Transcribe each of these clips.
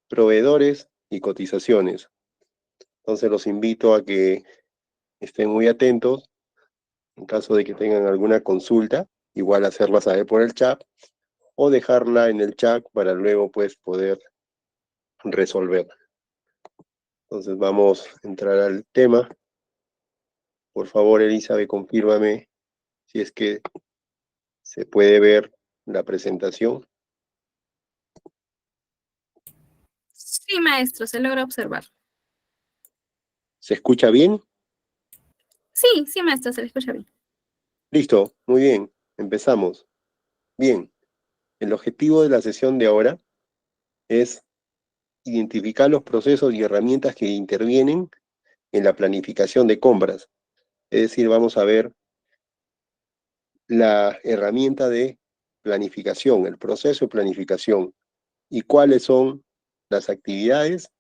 proveedores y cotizaciones. Entonces los invito a que estén muy atentos en caso de que tengan alguna consulta, igual hacerla saber por el chat o dejarla en el chat para luego pues poder resolver. Entonces vamos a entrar al tema. Por favor, Elizabeth, confírmame si es que se puede ver la presentación. Sí, maestro, se logra observar. ¿Se escucha bien? Sí, maestro, se le escucha bien. Listo, muy bien, empezamos. Bien, el objetivo de la sesión de ahora es identificar los procesos y herramientas que intervienen en la planificación de compras. Es decir, vamos a ver la herramienta de planificación, el proceso de planificación y cuáles son las actividades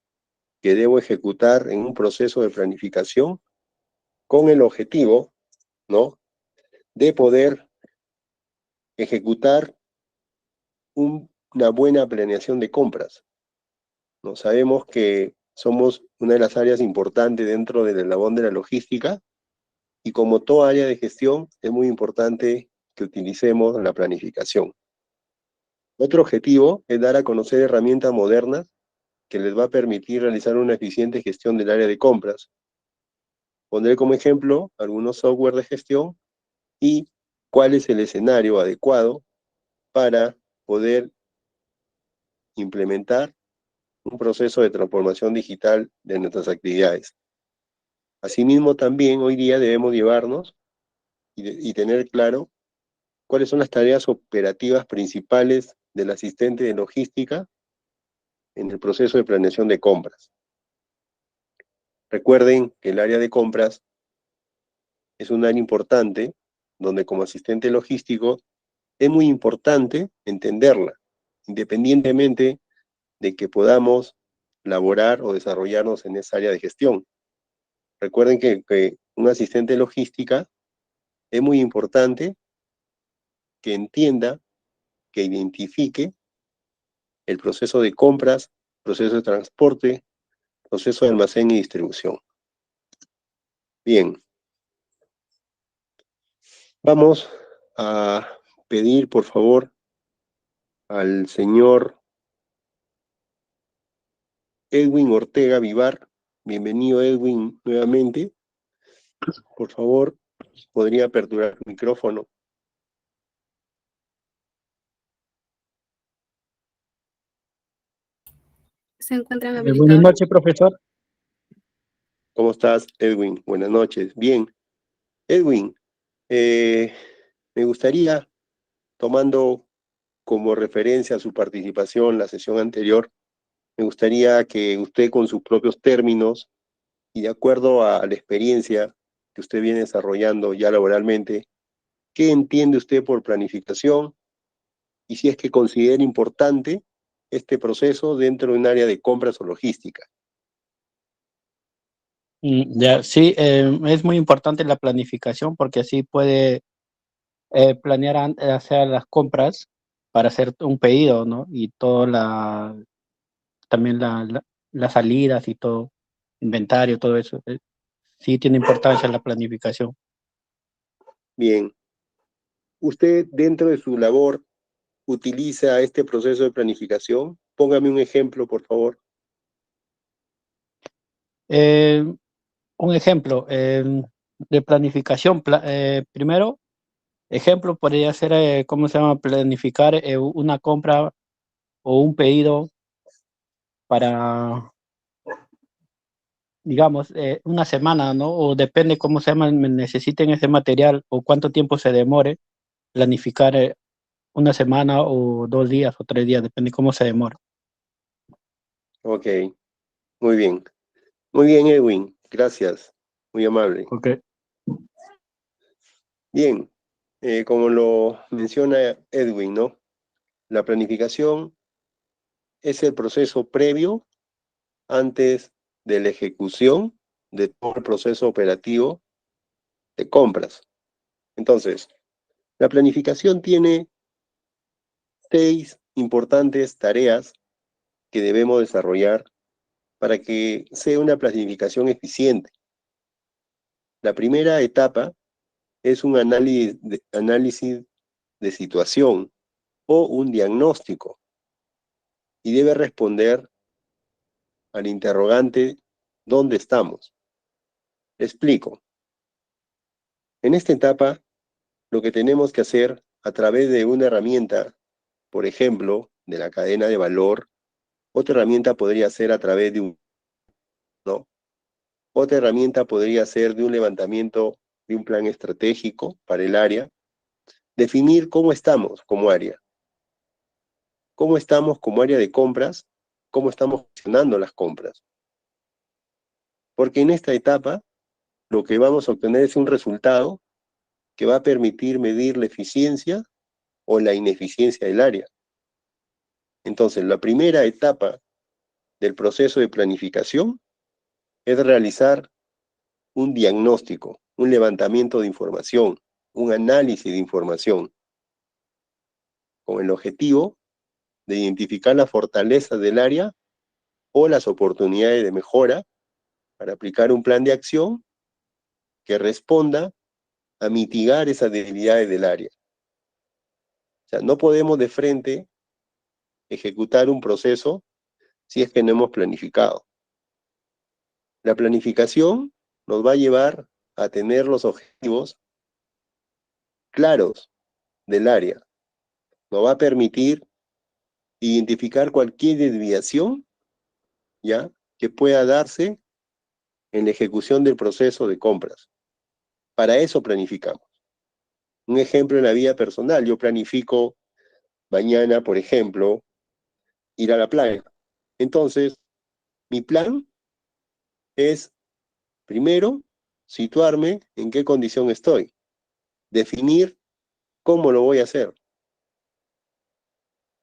que debo ejecutar en un proceso de planificación con el objetivo, ¿no?, de poder ejecutar una buena planeación de compras. ¿No? Sabemos que somos una de las áreas importantes dentro del eslabón de la logística y como toda área de gestión es muy importante que utilicemos la planificación. Otro objetivo es dar a conocer herramientas modernas que les va a permitir realizar una eficiente gestión del área de compras. Pondré como ejemplo algunos software de gestión y cuál es el escenario adecuado para poder implementar un proceso de transformación digital de nuestras actividades. Asimismo, también hoy día debemos llevarnos y tener claro cuáles son las tareas operativas principales del asistente de logística en el proceso de planeación de compras. Recuerden que el área de compras es un área importante, donde como asistente logístico es muy importante entenderla, independientemente de que podamos laborar o desarrollarnos en esa área de gestión. Recuerden que un asistente de logística es muy importante que entienda, que identifique el proceso de compras, proceso de transporte, proceso de almacén y distribución. Bien, vamos a pedir por favor al señor Edwin Ortega Vivar. Bienvenido, Edwin, nuevamente. Por favor, podría aperturar el micrófono. Se encuentran Buenas habilitados. noches, profesor. ¿Cómo estás, Edwin? Buenas noches. Bien. Edwin, me gustaría, tomando como referencia su participación en la sesión anterior, me gustaría que usted con sus propios términos y de acuerdo a la experiencia que usted viene desarrollando ya laboralmente, ¿qué entiende usted por planificación? Y si es que considera importante este proceso dentro de un área de compras o logística. Ya, sí, es muy importante la planificación porque así puede planear hacer las compras para hacer un pedido, ¿no? Y también las salidas y todo, inventario, todo eso. Sí tiene importancia la planificación. Bien, usted dentro de su labor utiliza este proceso de planificación. Póngame un ejemplo, por favor. Eh, un ejemplo de planificación. Primero, ejemplo podría ser, ¿cómo se llama? Planificar una compra o un pedido para, digamos, una semana, ¿no? O depende cómo se llama, necesiten ese material o cuánto tiempo se demore, planificar una semana o 2 días o 3 días, depende cómo se demore. Ok, muy bien. Muy bien, Edwin. Gracias. Muy amable. Ok. Bien, como lo menciona Edwin, ¿no? La planificación es el proceso previo antes de la ejecución de todo el proceso operativo de compras. Entonces, la planificación tiene 6 importantes tareas que debemos desarrollar para que sea una planificación eficiente. La primera etapa es un análisis de situación o un diagnóstico y debe responder al interrogante ¿dónde estamos? Explico. En esta etapa, lo que tenemos que hacer a través de una herramienta, por ejemplo, de la cadena de valor, otra herramienta podría ser a través de ¿no? Otra herramienta podría ser de un levantamiento de un plan estratégico para el área, definir cómo estamos como área. Cómo estamos como área de compras, cómo estamos gestionando las compras. Porque en esta etapa, lo que vamos a obtener es un resultado que va a permitir medir la eficiencia o la ineficiencia del área. Entonces, la primera etapa del proceso de planificación es realizar un diagnóstico, un levantamiento de información, un análisis de información, con el objetivo de identificar las fortalezas del área o las oportunidades de mejora para aplicar un plan de acción que responda a mitigar esas debilidades del área. O sea, no podemos de frente ejecutar un proceso si es que no hemos planificado. La planificación nos va a llevar a tener los objetivos claros del área. Nos va a permitir identificar cualquier desviación, ¿ya?, que pueda darse en la ejecución del proceso de compras. Para eso planificamos. Un ejemplo en la vida personal, yo planifico mañana, por ejemplo, ir a la playa. Entonces, mi plan es, primero, situarme en qué condición estoy, definir cómo lo voy a hacer,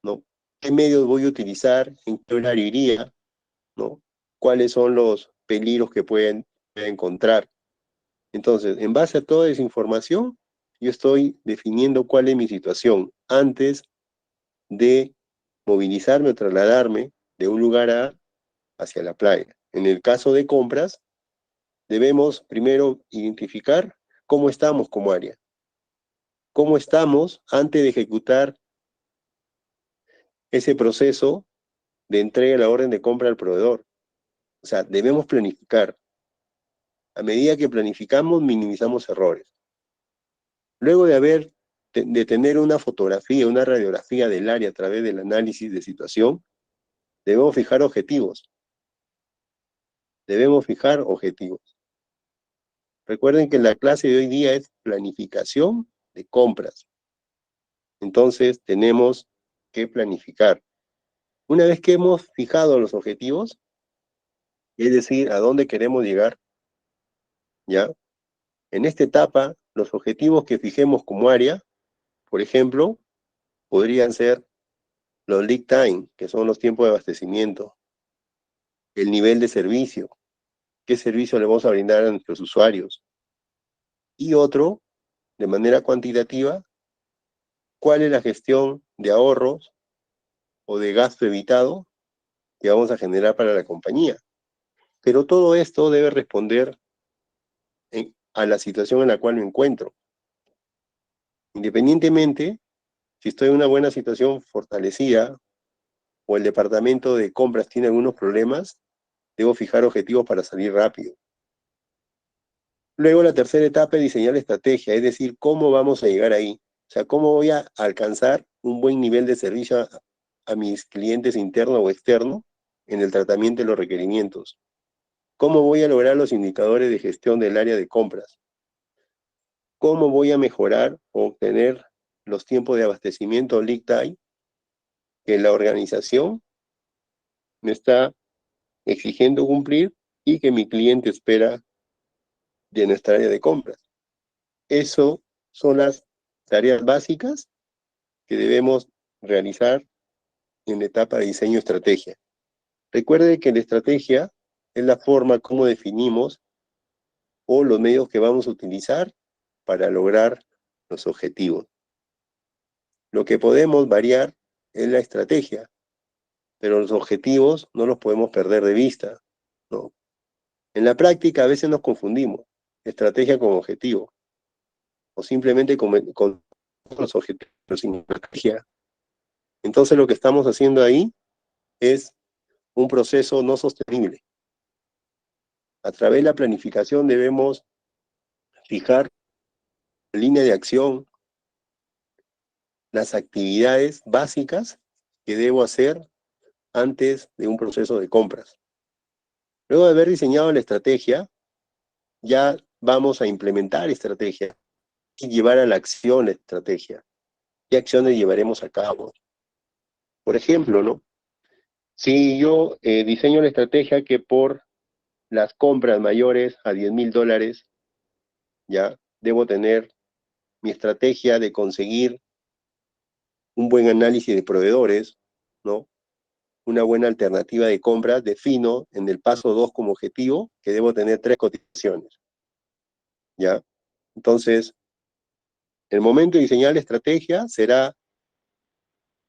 ¿no? ¿Qué medios voy a utilizar? ¿En qué horario iría? ¿No? ¿Cuáles son los peligros que pueden encontrar? Entonces, en base a toda esa información, yo estoy definiendo cuál es mi situación antes de movilizarme o trasladarme de un lugar A hacia la playa. En el caso de compras, debemos primero identificar cómo estamos como área. Cómo estamos antes de ejecutar ese proceso de entrega de la orden de compra al proveedor. O sea, debemos planificar. A medida que planificamos, minimizamos errores. Luego de tener una fotografía, una radiografía del área a través del análisis de situación, debemos fijar objetivos. Debemos fijar objetivos. Recuerden que la clase de hoy día es planificación de compras. Entonces, tenemos que planificar. Una vez que hemos fijado los objetivos, es decir, a dónde queremos llegar, ¿ya? En esta etapa, los objetivos que fijemos como área, por ejemplo, podrían ser los lead time, que son los tiempos de abastecimiento, el nivel de servicio, qué servicio le vamos a brindar a nuestros usuarios, y otro, de manera cuantitativa, cuál es la gestión de ahorros o de gasto evitado que vamos a generar para la compañía. Pero todo esto debe responder a la situación en la cual me encuentro. Independientemente, si estoy en una buena situación fortalecida o el departamento de compras tiene algunos problemas, debo fijar objetivos para salir rápido. Luego la tercera etapa es diseñar la estrategia, es decir, cómo vamos a llegar ahí. O sea, cómo voy a alcanzar un buen nivel de servicio a mis clientes internos o externos en el tratamiento de los requerimientos. ¿Cómo voy a lograr los indicadores de gestión del área de compras? ¿Cómo voy a mejorar o obtener los tiempos de abastecimiento lead time que la organización me está exigiendo cumplir y que mi cliente espera de nuestra área de compras? Eso son las tareas básicas que debemos realizar en la etapa de diseño estrategia. Recuerde que la estrategia es la forma como definimos o los medios que vamos a utilizar para lograr los objetivos. Lo que podemos variar es la estrategia, pero los objetivos no los podemos perder de vista, ¿no? En la práctica a veces nos confundimos, estrategia con objetivo, o simplemente con los objetivos sin estrategia. Entonces lo que estamos haciendo ahí es un proceso no sostenible. A través de la planificación debemos fijar la línea de acción, las actividades básicas que debo hacer antes de un proceso de compras. Luego de haber diseñado la estrategia, ya vamos a implementar estrategia y llevar a la acción la estrategia. ¿Qué acciones llevaremos a cabo? Por ejemplo, ¿no? Si yo diseño la estrategia que por las compras mayores a $10,000, ya debo tener mi estrategia de conseguir un buen análisis de proveedores, ¿no? Una buena alternativa de compras, defino en el paso 2 como objetivo que debo tener 3 cotizaciones, ¿ya? Entonces, el momento de diseñar la estrategia será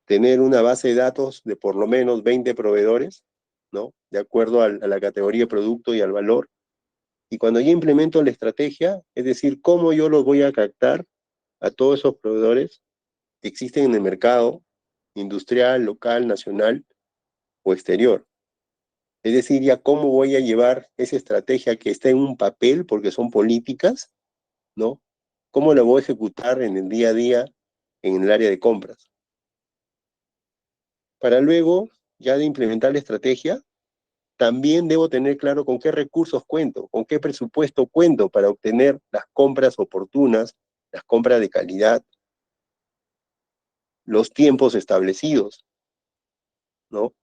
tener una base de datos de por lo menos 20 proveedores, ¿no? De acuerdo a la categoría de producto y al valor. Y cuando ya implemento la estrategia, es decir, cómo yo los voy a captar a todos esos proveedores que existen en el mercado industrial, local, nacional o exterior. Es decir, ya cómo voy a llevar esa estrategia que está en un papel, porque son políticas, ¿no? ¿Cómo la voy a ejecutar en el día a día en el área de compras? Para luego, ya de implementar la estrategia, también debo tener claro con qué recursos cuento, con qué presupuesto cuento para obtener las compras oportunas, las compras de calidad, los tiempos establecidos, ¿no?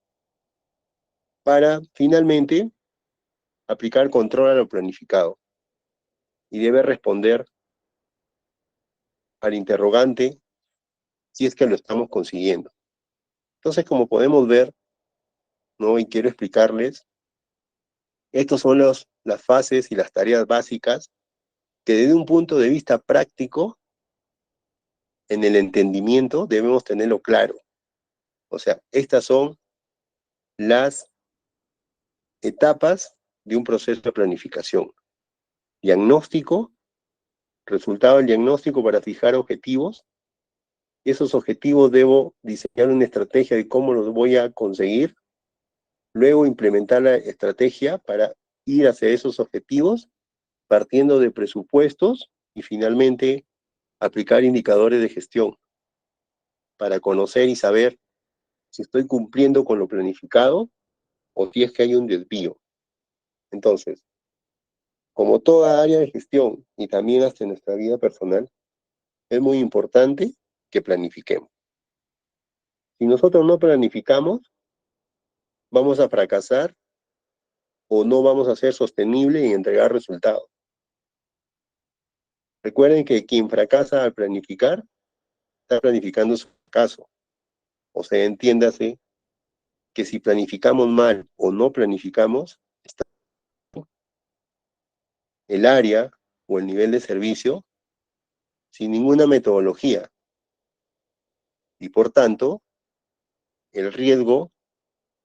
Para finalmente aplicar control a lo planificado y debe responder al interrogante si es que lo estamos consiguiendo. Entonces, como podemos ver, ¿no? Y quiero explicarles, estos son las fases y las tareas básicas que desde un punto de vista práctico, en el entendimiento, debemos tenerlo claro. O sea, estas son las etapas de un proceso de planificación. Diagnóstico, resultado del diagnóstico para fijar objetivos. Esos objetivos debo diseñar una estrategia de cómo los voy a conseguir. Luego implementar la estrategia para ir hacia esos objetivos, partiendo de presupuestos y finalmente aplicar indicadores de gestión para conocer y saber si estoy cumpliendo con lo planificado o si es que hay un desvío. Entonces, como toda área de gestión y también hasta en nuestra vida personal, es muy importante que planifiquemos. Si nosotros no planificamos, vamos a fracasar o no vamos a ser sostenibles y entregar resultados. Recuerden que quien fracasa al planificar, está planificando su fracaso. O sea, entiéndase que si planificamos mal o no planificamos, está el área o el nivel de servicio sin ninguna metodología. Y por tanto, el riesgo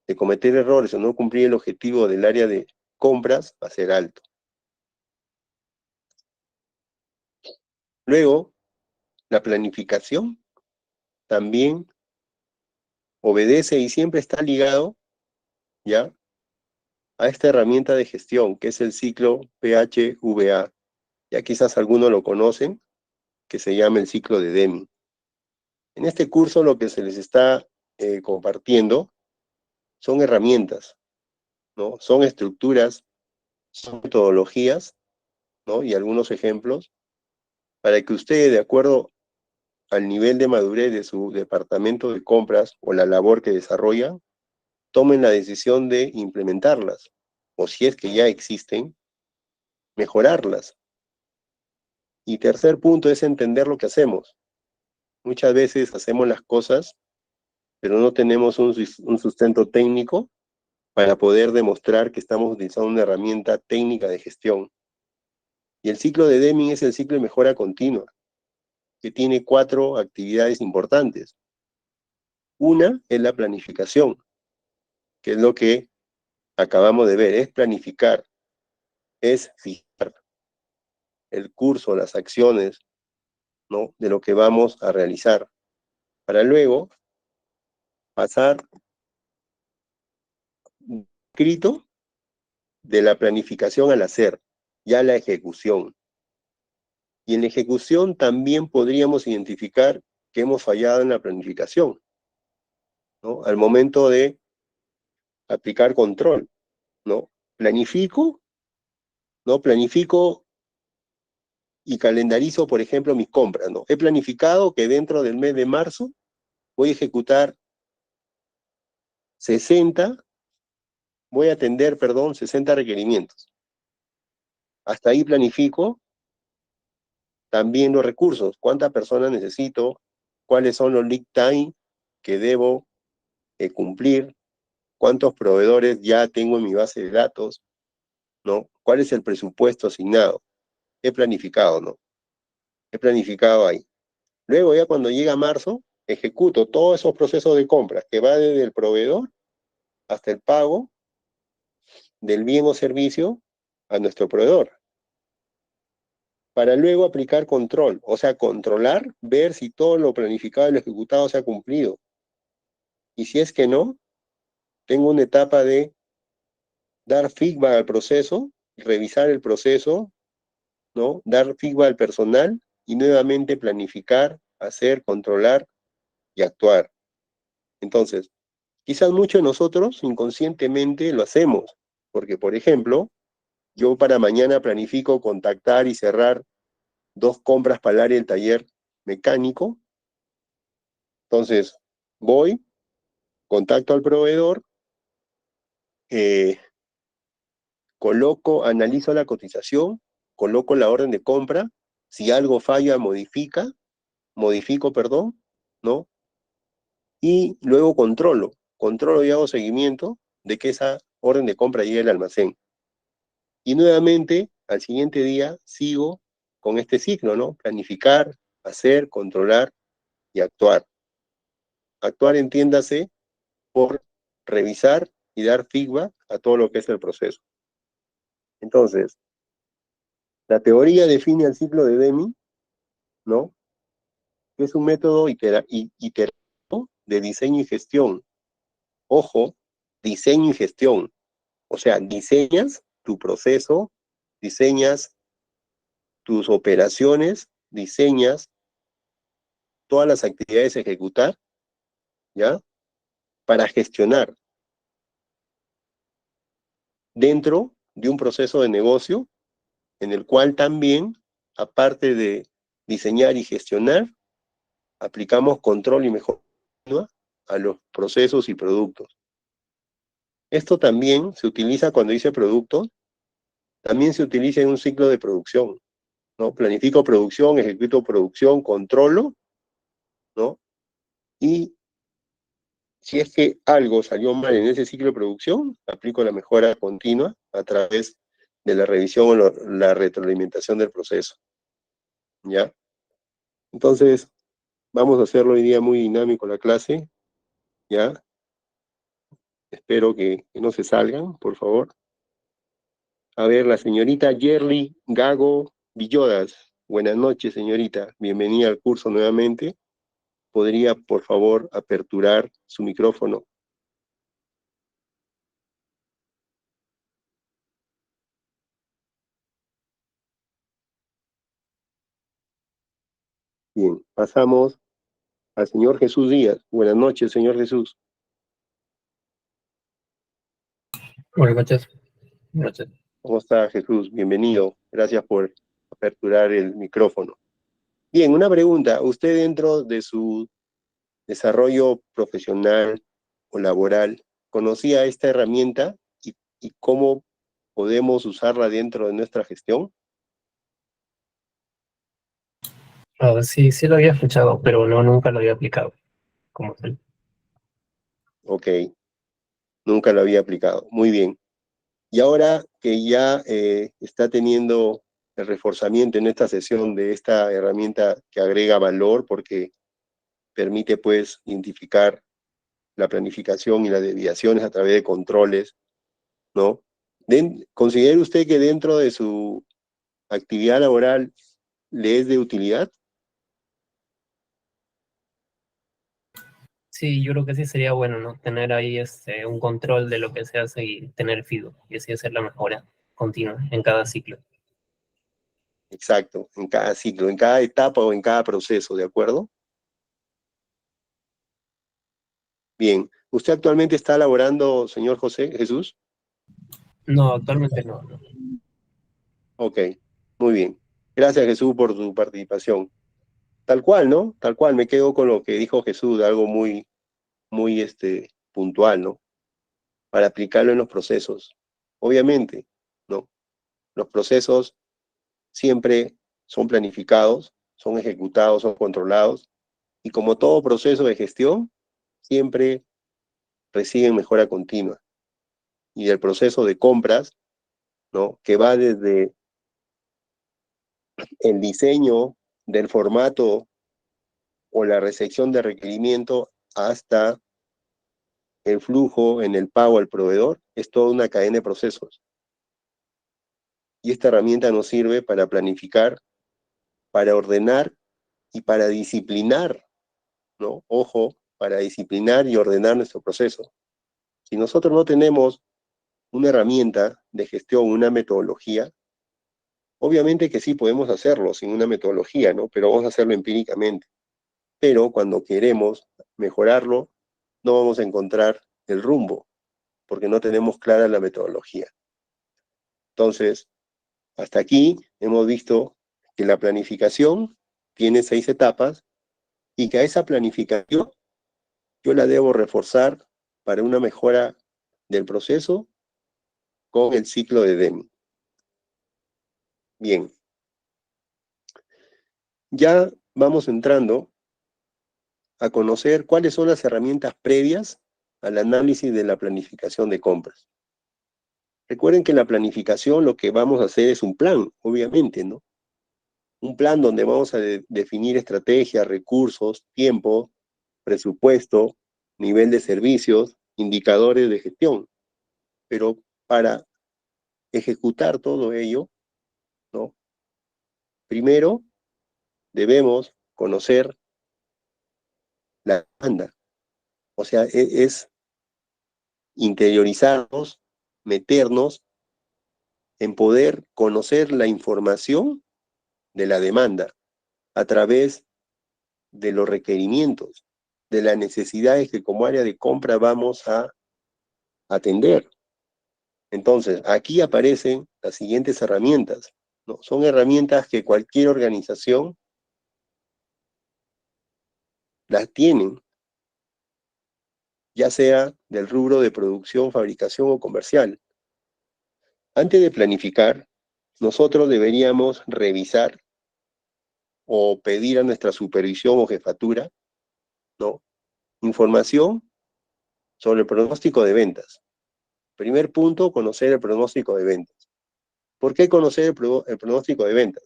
de cometer errores o no cumplir el objetivo del área de compras va a ser alto. Luego, la planificación también obedece y siempre está ligado, ¿ya?, a esta herramienta de gestión, que es el ciclo PHVA. Ya quizás algunos lo conocen, que se llama el ciclo de Deming. En este curso lo que se les está compartiendo son herramientas, ¿no? Son estructuras, son metodologías, ¿no? Y algunos ejemplos para que ustedes, de acuerdo al nivel de madurez de su departamento de compras o la labor que desarrollan, tomen la decisión de implementarlas, o si es que ya existen, mejorarlas. Y tercer punto es entender lo que hacemos. Muchas veces hacemos las cosas, pero no tenemos un sustento técnico para poder demostrar que estamos utilizando una herramienta técnica de gestión. Y el ciclo de Deming es el ciclo de mejora continua, que tiene 4 actividades importantes. Una es la planificación, que es lo que acabamos de ver, es planificar, es fijar el curso, las acciones, ¿no?, de lo que vamos a realizar, para luego pasar escrito de la planificación al hacer, ya la ejecución. Y en la ejecución también podríamos identificar que hemos fallado en la planificación, ¿no?, al momento de aplicar control, ¿no? Planifico, ¿no? Planifico y calendarizo, por ejemplo, mis compras, ¿no? He planificado que dentro del mes de marzo voy a ejecutar 60, voy a atender, perdón, 60 requerimientos. Hasta ahí planifico también los recursos, cuántas personas necesito, cuáles son los lead time que debo cumplir, cuántos proveedores ya tengo en mi base de datos, ¿no? ¿Cuál es el presupuesto asignado? He planificado, ¿no? He planificado ahí. Luego ya cuando llega marzo, ejecuto todos esos procesos de compras, que va desde el proveedor hasta el pago del bien o servicio a nuestro proveedor, para luego aplicar control, o sea, controlar, ver si todo lo planificado y lo ejecutado se ha cumplido. Y si es que no, tengo una etapa de dar feedback al proceso, revisar el proceso, ¿no? Dar feedback al personal y nuevamente planificar, hacer, controlar y actuar. Entonces, quizás muchos de nosotros inconscientemente lo hacemos, porque, por ejemplo, yo para mañana planifico contactar y cerrar 2 compras para el área del taller mecánico. Entonces, voy, contacto al proveedor, analizo la cotización, coloco la orden de compra, si algo falla, modifico, perdón, ¿no? Y luego controlo y hago seguimiento de que esa orden de compra llegue al almacén. Y nuevamente, al siguiente día, sigo con este ciclo, ¿no? Planificar, hacer, controlar y actuar. Actuar, entiéndase, por revisar y dar feedback a todo lo que es el proceso. Entonces, la teoría define el ciclo de Deming, ¿no?, que es un método iterativo de diseño y gestión. Ojo, diseño y gestión. O sea, diseñas tu proceso, diseñas tus operaciones, diseñas todas las actividades a ejecutar, ¿ya?, para gestionar dentro de un proceso de negocio en el cual también, aparte de diseñar y gestionar, aplicamos control y mejora a los procesos y productos. Esto también se utiliza cuando dice productos, también se utiliza en un ciclo de producción, ¿no? Planifico producción, ejecuto producción, controlo, ¿no? Y si es que algo salió mal en ese ciclo de producción, aplico la mejora continua a través de la revisión o la retroalimentación del proceso, ¿ya? Entonces, vamos a hacerlo hoy día muy dinámico la clase, ¿ya? Espero que no se salgan, por favor. A ver, la señorita Yerly Gago Villodas. Buenas noches, señorita. Bienvenida al curso nuevamente. ¿Podría, por favor, aperturar su micrófono? Bien, pasamos al señor Jesús Díaz. Buenas noches, señor Jesús. Buenas noches. Buenas noches. ¿Cómo está, Jesús? Bienvenido. Gracias por aperturar el micrófono. Bien, una pregunta. ¿Usted dentro de su desarrollo profesional o laboral conocía esta herramienta y cómo podemos usarla dentro de nuestra gestión? Sí, sí lo había escuchado, pero no, nunca lo había aplicado como tal. Ok, nunca lo había aplicado. Muy bien. Y ahora que ya está teniendo el reforzamiento en esta sesión de esta herramienta que agrega valor porque permite pues identificar la planificación y las desviaciones a través de controles, ¿no? ¿Considera usted que dentro de su actividad laboral le es de utilidad? Sí, yo creo que sí sería bueno, ¿no? Tener ahí un control de lo que se hace y tener feedback, y así hacer la mejora continua en cada ciclo. Exacto, en cada ciclo, en cada etapa o en cada proceso, ¿de acuerdo? Bien, ¿usted actualmente está laborando, señor José Jesús? No, actualmente no, no. Ok, muy bien. Gracias, Jesús, por tu participación. Tal cual, ¿no? Tal cual, me quedo con lo que dijo Jesús, algo muy puntual, ¿no? Para aplicarlo en los procesos. Obviamente, ¿no? Los procesos siempre son planificados, son ejecutados, son controlados, y como todo proceso de gestión, siempre reciben mejora continua. Y el proceso de compras, ¿no? Que va desde el diseño del formato o la recepción de requerimiento hasta el flujo en el pago al proveedor, es toda una cadena de procesos. Y esta herramienta nos sirve para planificar, para ordenar y para disciplinar, ¿no? Ojo, para disciplinar y ordenar nuestro proceso. Si nosotros no tenemos una herramienta de gestión, una metodología, obviamente que sí podemos hacerlo sin una metodología, ¿no? Pero vamos a hacerlo empíricamente. Pero cuando queremos mejorarlo, no vamos a encontrar el rumbo, porque no tenemos clara la metodología. Entonces, hasta aquí hemos visto que la planificación tiene 6 etapas y que a esa planificación yo la debo reforzar para una mejora del proceso con el ciclo de Deming. Bien, ya vamos entrando a conocer cuáles son las herramientas previas al análisis de la planificación de compras. Recuerden que en la planificación lo que vamos a hacer es un plan, obviamente, ¿no? Un plan donde vamos a definir estrategias, recursos, tiempo, presupuesto, nivel de servicios, indicadores de gestión. Pero para ejecutar todo ello, ¿no? Primero debemos conocer la demanda. O sea, es interiorizarnos, meternos en poder conocer la información de la demanda a través de los requerimientos, de las necesidades que como área de compra vamos a atender. Entonces, aquí aparecen las siguientes herramientas, ¿no? Son herramientas que cualquier organización las tiene, ya sea del rubro de producción, fabricación o comercial. Antes de planificar, nosotros deberíamos revisar o pedir a nuestra supervisión o jefatura, ¿no? Información sobre el pronóstico de ventas. Primer punto, conocer el pronóstico de ventas. ¿Por qué conocer el pronóstico de ventas?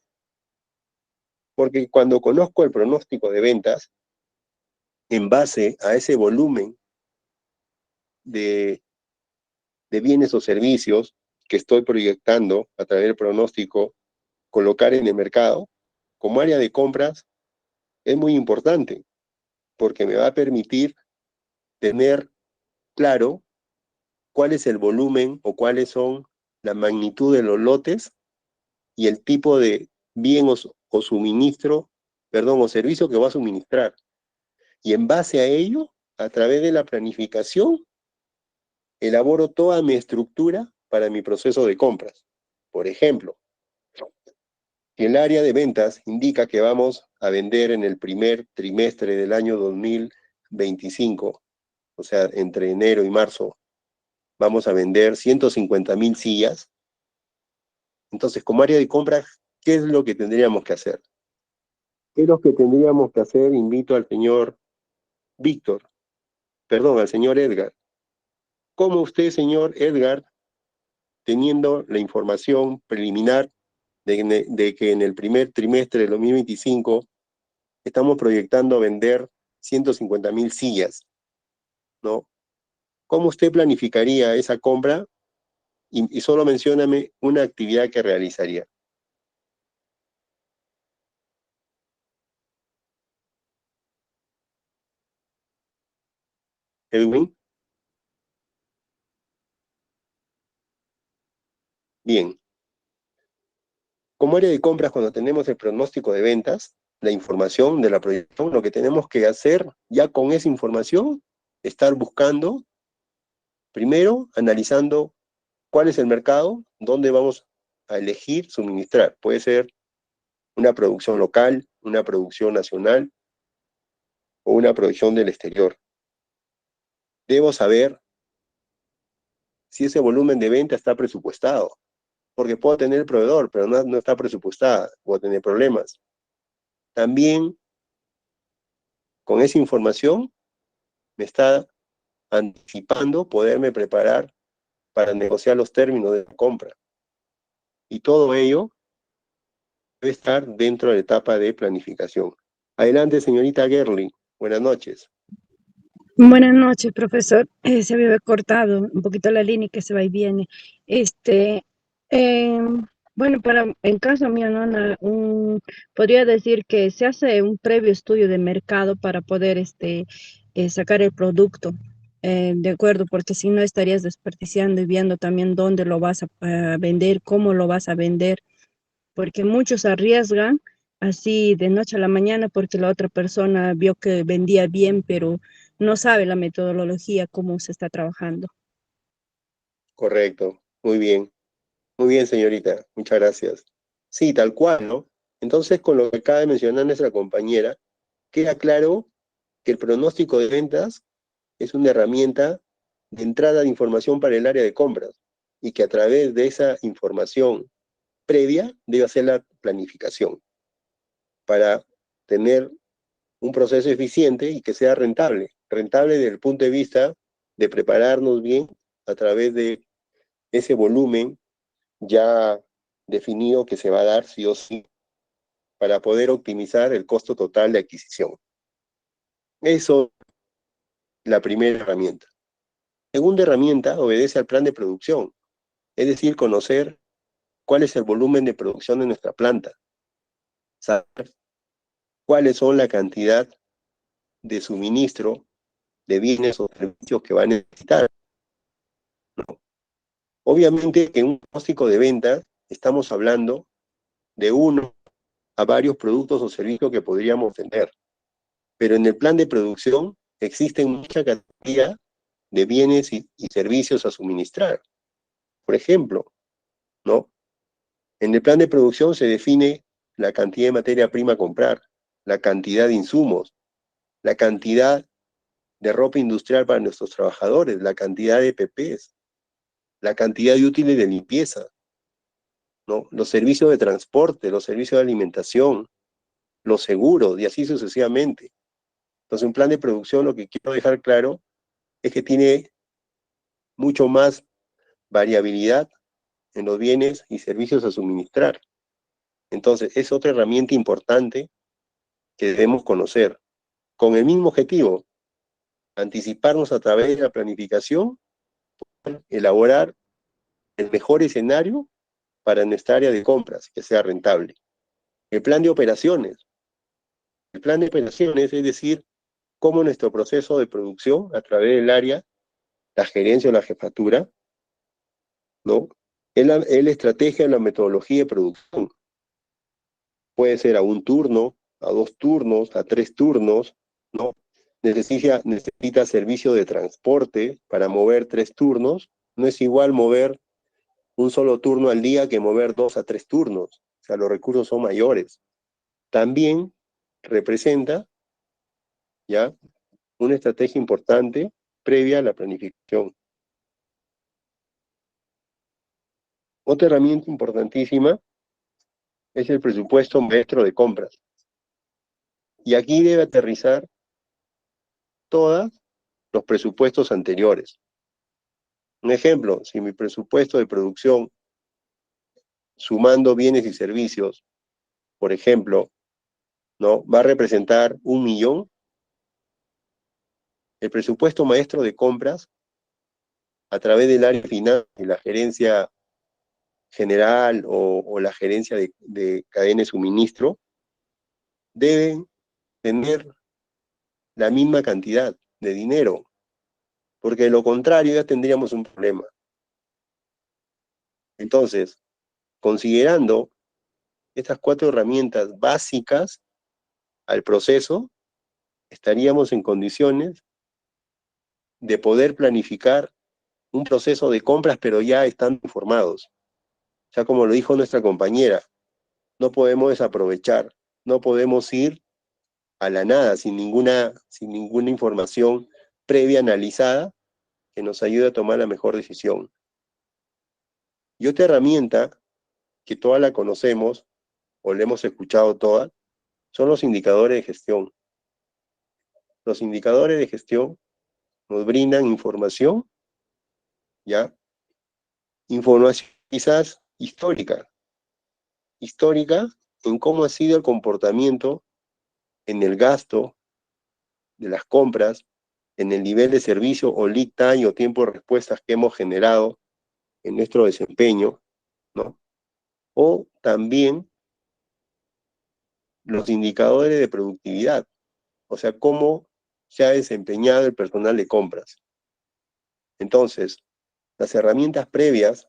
Porque cuando conozco el pronóstico de ventas, en base a ese volumen de bienes o servicios que estoy proyectando a través del pronóstico, colocar en el mercado, como área de compras, es muy importante, porque me va a permitir tener claro cuál es el volumen o cuáles son la magnitud de los lotes y el tipo de bien o suministro, perdón, o servicio que va a suministrar. Y en base a ello, a través de la planificación, elaboro toda mi estructura para mi proceso de compras. Por ejemplo, si el área de ventas indica que vamos a vender en el primer trimestre del año 2025, o sea, entre enero y marzo, vamos a vender 150,000 sillas. Entonces, como área de compras, ¿qué es lo que tendríamos que hacer? ¿Qué es lo que tendríamos que hacer? Invito al señor Víctor, perdón, al señor Edgar. ¿Cómo usted, señor Edgar, teniendo la información preliminar de que en el primer trimestre del 2025 estamos proyectando vender 150,000 sillas? ¿no? ¿Cómo usted planificaría esa compra? Y solo mencióname una actividad que realizaría. Edwin. Bien. Como área de compras, cuando tenemos el pronóstico de ventas, la información de la proyección, lo que tenemos que hacer ya con esa información, estar buscando, primero, analizando cuál es el mercado, dónde vamos a elegir suministrar. Puede ser una producción local, una producción nacional o una producción del exterior. Debo saber si ese volumen de venta está presupuestado, porque puedo tener el proveedor, pero no está presupuestada, puedo tener problemas. También, con esa información, me está anticipando poderme preparar para negociar los términos de la compra. Y todo ello debe estar dentro de la etapa de planificación. Adelante, señorita Gerling. Buenas noches. Buenas noches, profesor. Se había cortado un poquito la línea que se va y viene. Bueno, en caso mío, ¿no? Podría decir que se hace un previo estudio de mercado para poder sacar el producto, de acuerdo, porque si no estarías desperdiciando y viendo también dónde lo vas a vender, cómo lo vas a vender, porque muchos arriesgan así de noche a la mañana porque la otra persona vio que vendía bien, pero no sabe la metodología, cómo se está trabajando. Correcto. Muy bien. Muy bien, señorita. Muchas gracias. Sí, tal cual, ¿no? Entonces, con lo que acaba de mencionar nuestra compañera, queda claro que el pronóstico de ventas es una herramienta de entrada de información para el área de compras y que a través de esa información previa debe hacer la planificación para tener un proceso eficiente y que sea rentable. Rentable desde el punto de vista de prepararnos bien a través de ese volumen ya definido que se va a dar sí o sí para poder optimizar el costo total de adquisición. Eso es la primera herramienta. Segunda herramienta obedece al plan de producción, es decir, conocer cuál es el volumen de producción de nuestra planta, saber cuáles son la cantidad de suministro de bienes o servicios que va a necesitar. ¿No? Obviamente, en un pronóstico de ventas estamos hablando de uno a varios productos o servicios que podríamos vender, pero en el plan de producción existen mucha cantidad de bienes y servicios a suministrar. Por ejemplo, ¿no? En el plan de producción se define la cantidad de materia prima a comprar, la cantidad de insumos, la cantidad de ropa industrial para nuestros trabajadores, la cantidad de PPs, la cantidad de útiles de limpieza, ¿no? Los servicios de transporte, los servicios de alimentación, los seguros y así sucesivamente. Entonces, un plan de producción, lo que quiero dejar claro es que tiene mucho más variabilidad en los bienes y servicios a suministrar. Entonces, es otra herramienta importante que debemos conocer, con el mismo objetivo, anticiparnos a través de la planificación, elaborar el mejor escenario para nuestra área de compras, que sea rentable. El plan de operaciones. El plan de operaciones es decir, cómo nuestro proceso de producción, a través del área, la gerencia o la jefatura, ¿no? Es la estrategia, la metodología de producción. Puede ser a un turno, a 2 turnos, a 3 turnos, ¿no? Necesita servicio de transporte para mover 3 turnos. No es igual mover un solo turno al día que mover 2 a 3 turnos. O sea, los recursos son mayores. También representa, ¿ya?, una estrategia importante previa a la planificación. Otra herramienta importantísima es el presupuesto maestro de compras. Y aquí debe aterrizar todos los presupuestos anteriores. Un ejemplo, si mi presupuesto de producción, sumando bienes y servicios, por ejemplo, ¿no?, va a representar 1 millón, el presupuesto maestro de compras, a través del área final y la gerencia general o la gerencia de cadena de suministro, deben tener la misma cantidad de dinero, porque de lo contrario ya tendríamos un problema. Entonces, considerando estas 4 herramientas básicas al proceso, estaríamos en condiciones de poder planificar un proceso de compras, pero ya están informados. Ya como lo dijo nuestra compañera, no podemos desaprovechar, no podemos ir a la nada, sin ninguna información previa analizada que nos ayude a tomar la mejor decisión. Y otra herramienta, que todas la conocemos, o la hemos escuchado todas, son los indicadores de gestión. Los indicadores de gestión nos brindan información, ¿ya? Información quizás histórica en cómo ha sido el comportamiento en el gasto de las compras, en el nivel de servicio o lead time o tiempo de respuestas que hemos generado en nuestro desempeño, ¿no? O también los indicadores de productividad, o sea, cómo se ha desempeñado el personal de compras. Entonces, las herramientas previas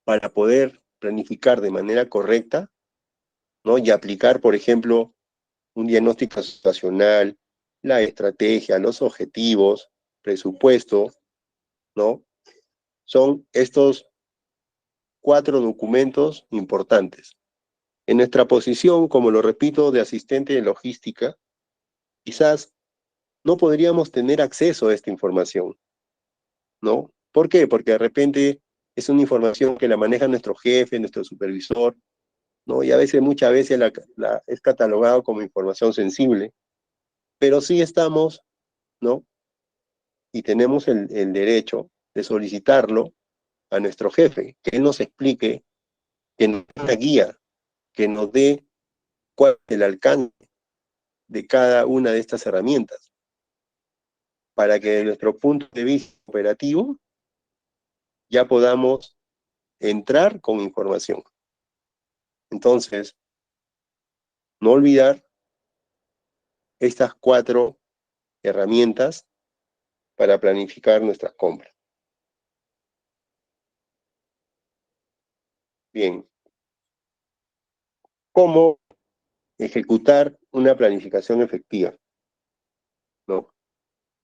para poder planificar de manera correcta, ¿no? Y aplicar, por ejemplo, un diagnóstico situacional, la estrategia, los objetivos, presupuesto, ¿no? Son estos 4 documentos importantes. En nuestra posición, como lo repito, de asistente de logística, quizás no podríamos tener acceso a esta información, ¿no? ¿Por qué? Porque de repente es una información que la maneja nuestro jefe, nuestro supervisor, ¿no? Y a veces, muchas veces es catalogado como información sensible, pero sí estamos, ¿no? Y tenemos el derecho de solicitarlo a nuestro jefe, que él nos explique, que nos dé una guía, que nos dé cuál es el alcance de cada una de estas herramientas, para que de nuestro punto de vista operativo ya podamos entrar con información. Entonces, no olvidar estas 4 herramientas para planificar nuestras compras. Bien. ¿Cómo ejecutar una planificación efectiva? ¿No?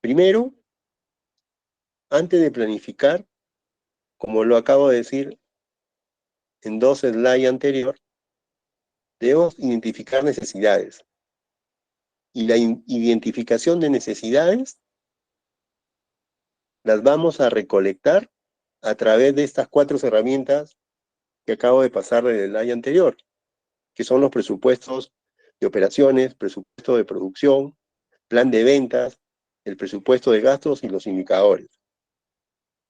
Primero, antes de planificar, como lo acabo de decir en 2 slides anteriores, debemos identificar necesidades. Y la identificación de necesidades las vamos a recolectar a través de estas 4 herramientas que acabo de pasar del slide anterior, que son los presupuestos de operaciones, presupuesto de producción, plan de ventas, el presupuesto de gastos y los indicadores.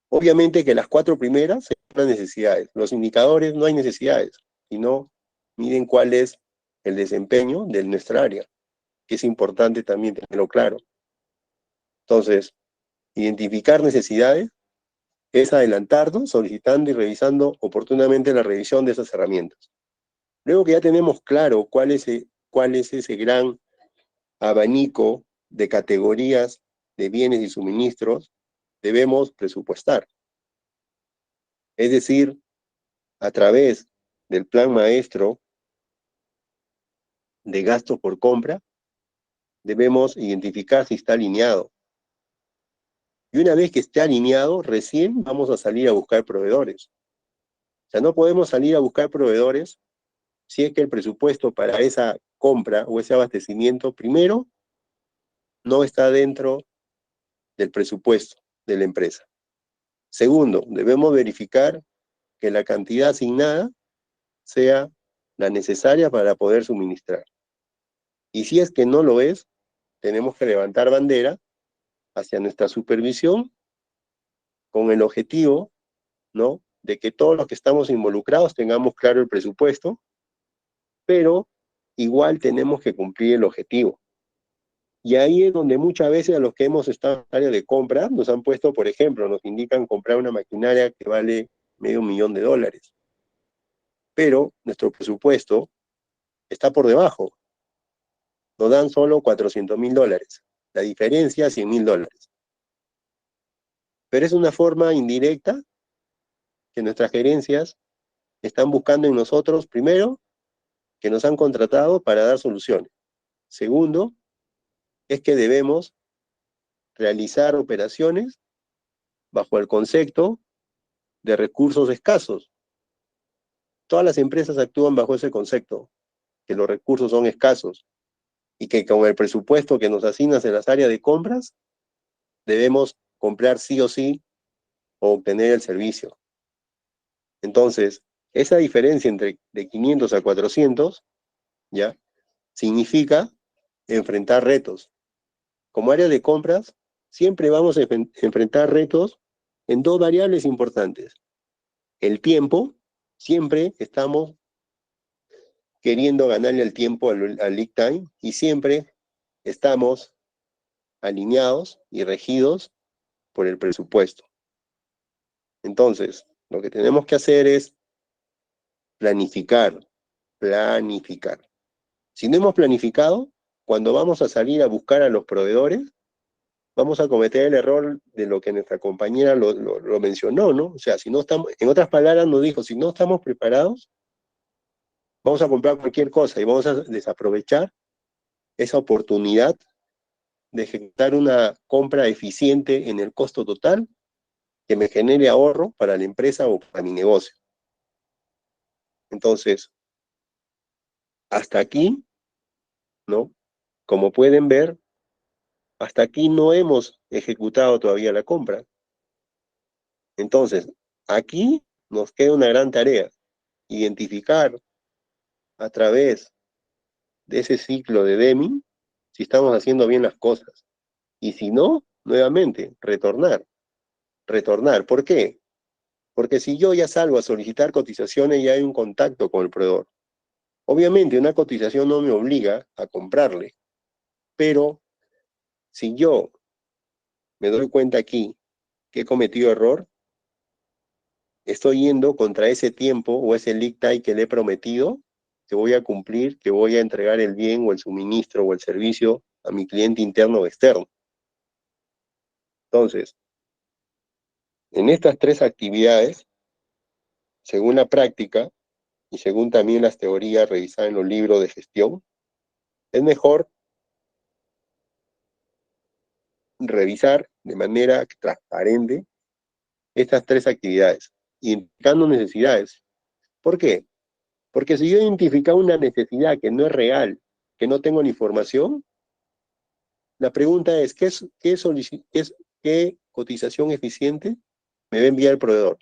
Obviamente que las 4 primeras son las necesidades. Los indicadores no hay necesidades, sino miren cuál es el desempeño de nuestra área, que es importante también tenerlo claro. Entonces, identificar necesidades es adelantarnos, solicitando y revisando oportunamente la revisión de esas herramientas. Luego que ya tenemos claro cuál es ese gran abanico de categorías de bienes y suministros, debemos presupuestar. Es decir, a través del plan maestro de gasto por compra, debemos identificar si está alineado. Y una vez que esté alineado, recién vamos a salir a buscar proveedores. O sea, no podemos salir a buscar proveedores si es que el presupuesto para esa compra o ese abastecimiento, primero, no está dentro del presupuesto de la empresa. Segundo, debemos verificar que la cantidad asignada sea la necesaria para poder suministrar. Y si es que no lo es, tenemos que levantar bandera hacia nuestra supervisión con el objetivo, ¿no?, de que todos los que estamos involucrados tengamos claro el presupuesto, pero igual tenemos que cumplir el objetivo. Y ahí es donde muchas veces a los que hemos estado en el área de compra nos han puesto, por ejemplo, nos indican comprar una maquinaria que vale $500,000. Pero nuestro presupuesto está por debajo. Nos dan solo $400,000. La diferencia, $100,000. Pero es una forma indirecta que nuestras gerencias están buscando en nosotros, primero, que nos han contratado para dar soluciones. Segundo, es que debemos realizar operaciones bajo el concepto de recursos escasos. Todas las empresas actúan bajo ese concepto, que los recursos son escasos y que con el presupuesto que nos asignas en las áreas de compras, debemos comprar sí o sí o obtener el servicio. Entonces, esa diferencia entre de 500 a 400, ¿ya? Significa enfrentar retos. Como área de compras, siempre vamos a enfrentar retos en dos variables importantes. El tiempo, siempre estamos queriendo ganarle el tiempo al lead time y siempre estamos alineados y regidos por el presupuesto. Entonces, lo que tenemos que hacer es planificar. Si no hemos planificado, cuando vamos a salir a buscar a los proveedores, vamos a cometer el error de lo que nuestra compañera lo mencionó, ¿no? O sea, si no estamos, en otras palabras nos dijo, si no estamos preparados, vamos a comprar cualquier cosa y vamos a desaprovechar esa oportunidad de ejecutar una compra eficiente en el costo total que me genere ahorro para la empresa o para mi negocio. Entonces, hasta aquí, ¿no? Como pueden ver, hasta aquí no hemos ejecutado todavía la compra. Entonces, aquí nos queda una gran tarea, identificar a través de ese ciclo de Deming si estamos haciendo bien las cosas. Y si no, nuevamente, retornar. ¿Por qué? Porque si yo ya salgo a solicitar cotizaciones, ya hay un contacto con el proveedor. Obviamente, una cotización no me obliga a comprarle, pero si yo me doy cuenta aquí que he cometido error, estoy yendo contra ese tiempo o ese lead time que le he prometido, que voy a cumplir, que voy a entregar el bien o el suministro o el servicio a mi cliente interno o externo. Entonces, en estas tres actividades, según la práctica y según también las teorías revisadas en los libros de gestión, es mejor revisar de manera transparente estas tres actividades, identificando necesidades. ¿Por qué? Porque si yo identifico una necesidad que no es real, que no tengo la información, la pregunta es, ¿qué cotización eficiente me va a enviar el proveedor?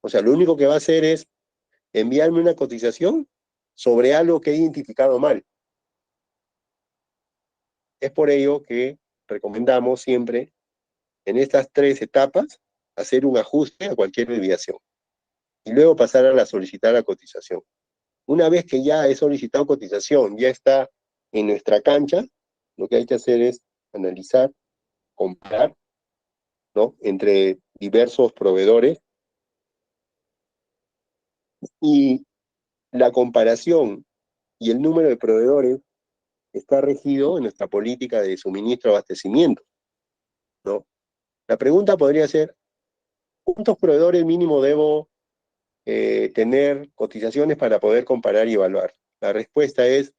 O sea, lo único que va a hacer es enviarme una cotización sobre algo que he identificado mal. Es por ello que recomendamos siempre, en estas tres etapas, hacer un ajuste a cualquier desviación y luego pasar a solicitar la cotización. Una vez que ya he solicitado cotización, ya está en nuestra cancha, lo que hay que hacer es analizar, comparar, ¿no? Entre diversos proveedores y la comparación y el número de proveedores está regido en nuestra política de suministro y abastecimiento, ¿no? La pregunta podría ser, ¿cuántos proveedores mínimo debo tener cotizaciones para poder comparar y evaluar? La respuesta es,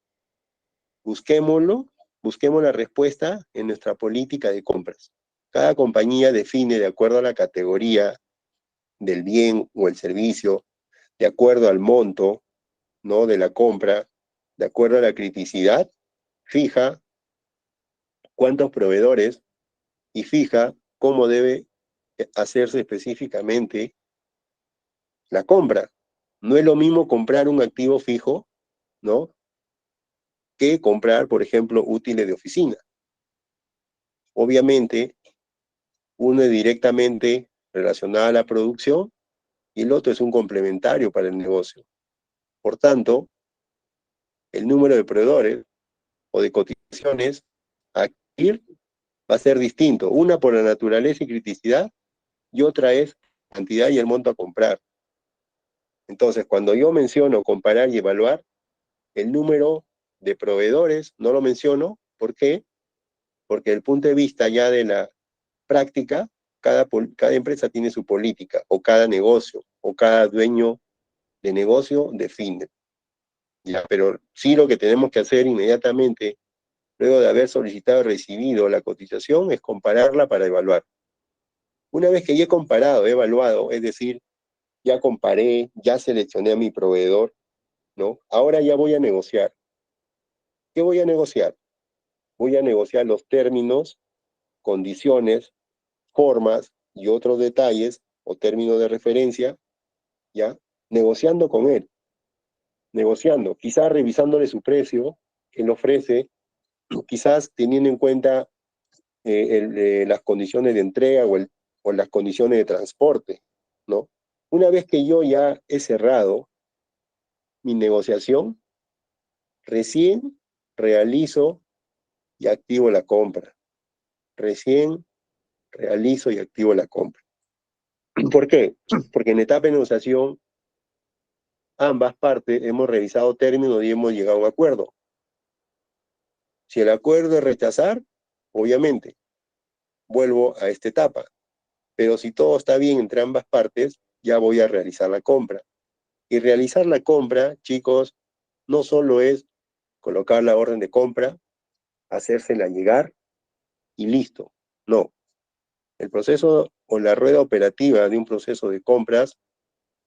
busquemos la respuesta en nuestra política de compras. Cada compañía define de acuerdo a la categoría del bien o el servicio, de acuerdo al monto, ¿no? De la compra, de acuerdo a la criticidad, fija cuántos proveedores y fija cómo debe hacerse específicamente la compra. No es lo mismo comprar un activo fijo, ¿no? Que comprar, por ejemplo, útiles de oficina. Obviamente, uno es directamente relacionado a la producción y el otro es un complementario para el negocio. Por tanto, el número de proveedores o de cotizaciones a adquirir va a ser distinto. Una por la naturaleza y criticidad, y otra es cantidad y el monto a comprar. Entonces, cuando yo menciono comparar y evaluar, el número de proveedores no lo menciono. ¿Por qué? Porque desde el punto de vista ya de la práctica, cada empresa tiene su política, o cada negocio, o cada dueño de negocio define. Ya, pero sí lo que tenemos que hacer inmediatamente, luego de haber solicitado y recibido la cotización, es compararla para evaluar. Una vez que ya he comparado, he evaluado, es decir, ya comparé, ya seleccioné a mi proveedor, ¿no? Ahora ya voy a negociar. ¿Qué voy a negociar? Voy a negociar los términos, condiciones, formas y otros detalles o términos de referencia, ¿ya? Negociando con él, negociando, quizás revisándole su precio que él ofrece, quizás teniendo en cuenta las condiciones de entrega o las condiciones de transporte, ¿no? Una vez que yo ya he cerrado mi negociación, recién realizo y activo la compra. Recién realizo y activo la compra. ¿Por qué? Porque en etapa de negociación, ambas partes hemos revisado términos y hemos llegado a un acuerdo. Si el acuerdo es rechazar, obviamente, vuelvo a esta etapa. Pero si todo está bien entre ambas partes, ya voy a realizar la compra. Y realizar la compra, chicos, no solo es colocar la orden de compra, hacérsela llegar y listo. No. El proceso o la rueda operativa de un proceso de compras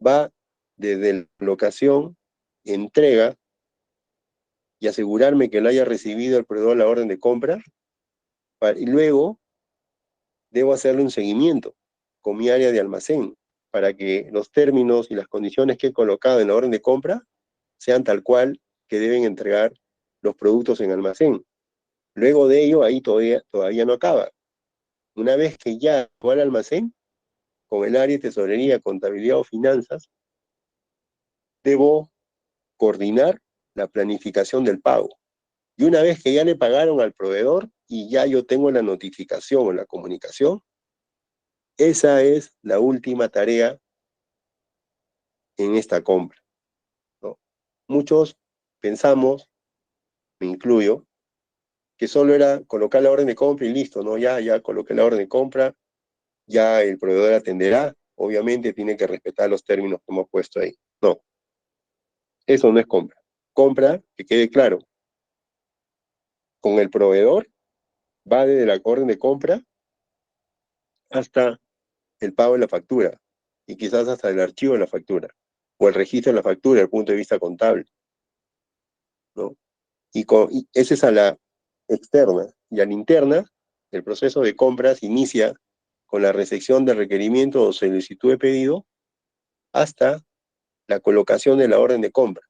va desde la locación, entrega y asegurarme que lo haya recibido el proveedor la orden de compra, y luego debo hacerle un seguimiento con mi área de almacén para que los términos y las condiciones que he colocado en la orden de compra sean tal cual que deben entregar los productos en almacén. Luego de ello, ahí todavía no acaba. Una vez que ya va al almacén, con el área de tesorería, contabilidad o finanzas, debo coordinar la planificación del pago. Y una vez que ya le pagaron al proveedor y ya yo tengo la notificación o la comunicación, esa es la última tarea en esta compra, ¿no? Muchos pensamos, me incluyo, que solo era colocar la orden de compra y listo, ¿no? Ya coloqué la orden de compra, ya el proveedor atenderá, obviamente tiene que respetar los términos que hemos puesto ahí. No, eso no es compra. Compra, que quede claro, con el proveedor va desde la orden de compra hasta el pago de la factura y quizás hasta el archivo de la factura o el registro de la factura desde el punto de vista contable, ¿no? Y esa es a la externa. Y a la interna, el proceso de compras inicia con la recepción de requerimiento o solicitud de pedido hasta la colocación de la orden de compra.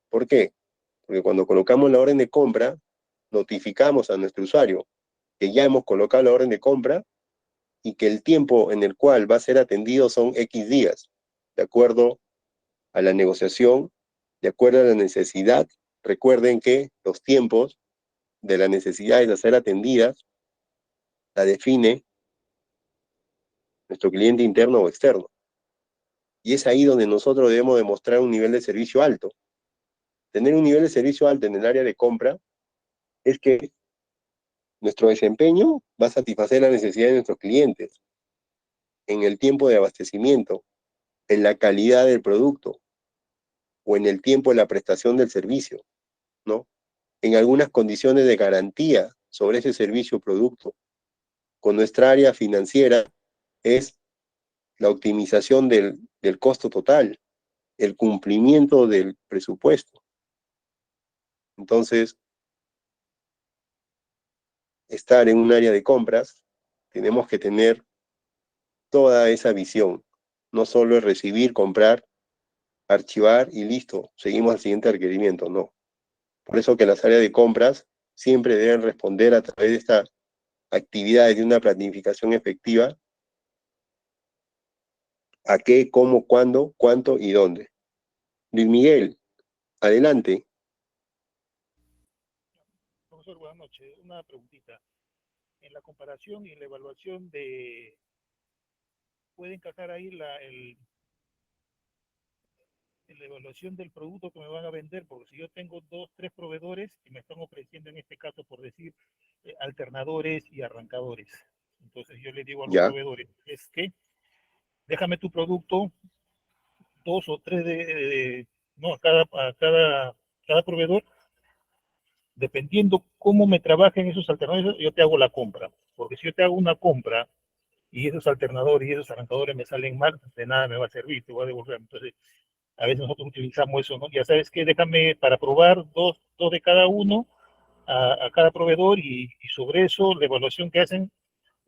¿Por qué? Porque cuando colocamos la orden de compra, notificamos a nuestro usuario que ya hemos colocado la orden de compra y que el tiempo en el cual va a ser atendido son X días, de acuerdo a la negociación, de acuerdo a la necesidad. Recuerden que los tiempos de las necesidades de ser atendidas la define nuestro cliente interno o externo. Y es ahí donde nosotros debemos demostrar un nivel de servicio alto. Tener un nivel de servicio alto en el área de compra es que nuestro desempeño va a satisfacer las necesidades de nuestros clientes en el tiempo de abastecimiento, en la calidad del producto o en el tiempo de la prestación del servicio, ¿no? En algunas condiciones de garantía sobre ese servicio o producto. Con nuestra área financiera es la optimización del costo total, el cumplimiento del presupuesto. Entonces, estar en un área de compras, tenemos que tener toda esa visión. No solo es recibir, comprar, archivar y listo, seguimos al siguiente requerimiento, no. Por eso que las áreas de compras siempre deben responder a través de estas actividades de una planificación efectiva a qué, cómo, cuándo, cuánto y dónde. Luis Miguel, adelante. profesor, buenas noches. Una preguntita. En la comparación y en la evaluación de... ¿Puede encajar ahí la evaluación del producto que me van a vender? Porque si yo tengo 2, 3 proveedores y me están ofreciendo, en este caso, por decir, alternadores y arrancadores. Entonces yo le digo a los Ya, proveedores, es que déjame tu producto, 2 o 3 no, cada proveedor, dependiendo cómo me trabajen esos alternadores, yo te hago la compra. Porque si yo te hago una compra y esos alternadores y esos arrancadores me salen mal, de nada me va a servir, te voy a devolver. Entonces, a veces nosotros utilizamos eso, ¿no? Ya sabes que déjame para probar dos de cada uno a cada proveedor y sobre eso la evaluación que hacen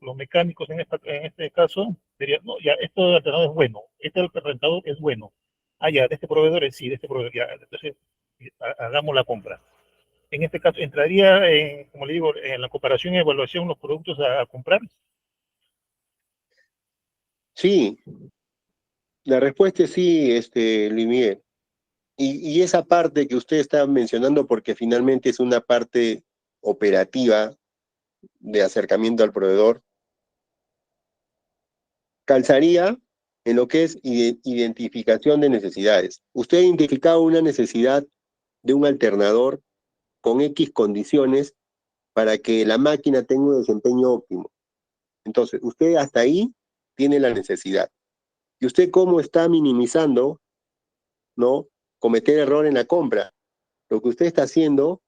los mecánicos en este caso dirían, no, ya, este alternador es bueno, este rentador es bueno. Ah, ya, de este proveedor es sí, de este proveedor ya. Entonces, hagamos la compra. En este caso, ¿entraría, como le digo, en la comparación y evaluación los productos a comprar? sí, la respuesta es sí, Luis Miguel. Y esa parte que usted está mencionando, porque finalmente es una parte operativa de acercamiento al proveedor, calzaría en lo que es identificación de necesidades. Usted ha identificado una necesidad de un alternador con X condiciones para que la máquina tenga un desempeño óptimo. Entonces, usted hasta ahí tiene la necesidad. ¿Y usted cómo está minimizando, no, cometer error en la compra? Lo que usted está haciendo,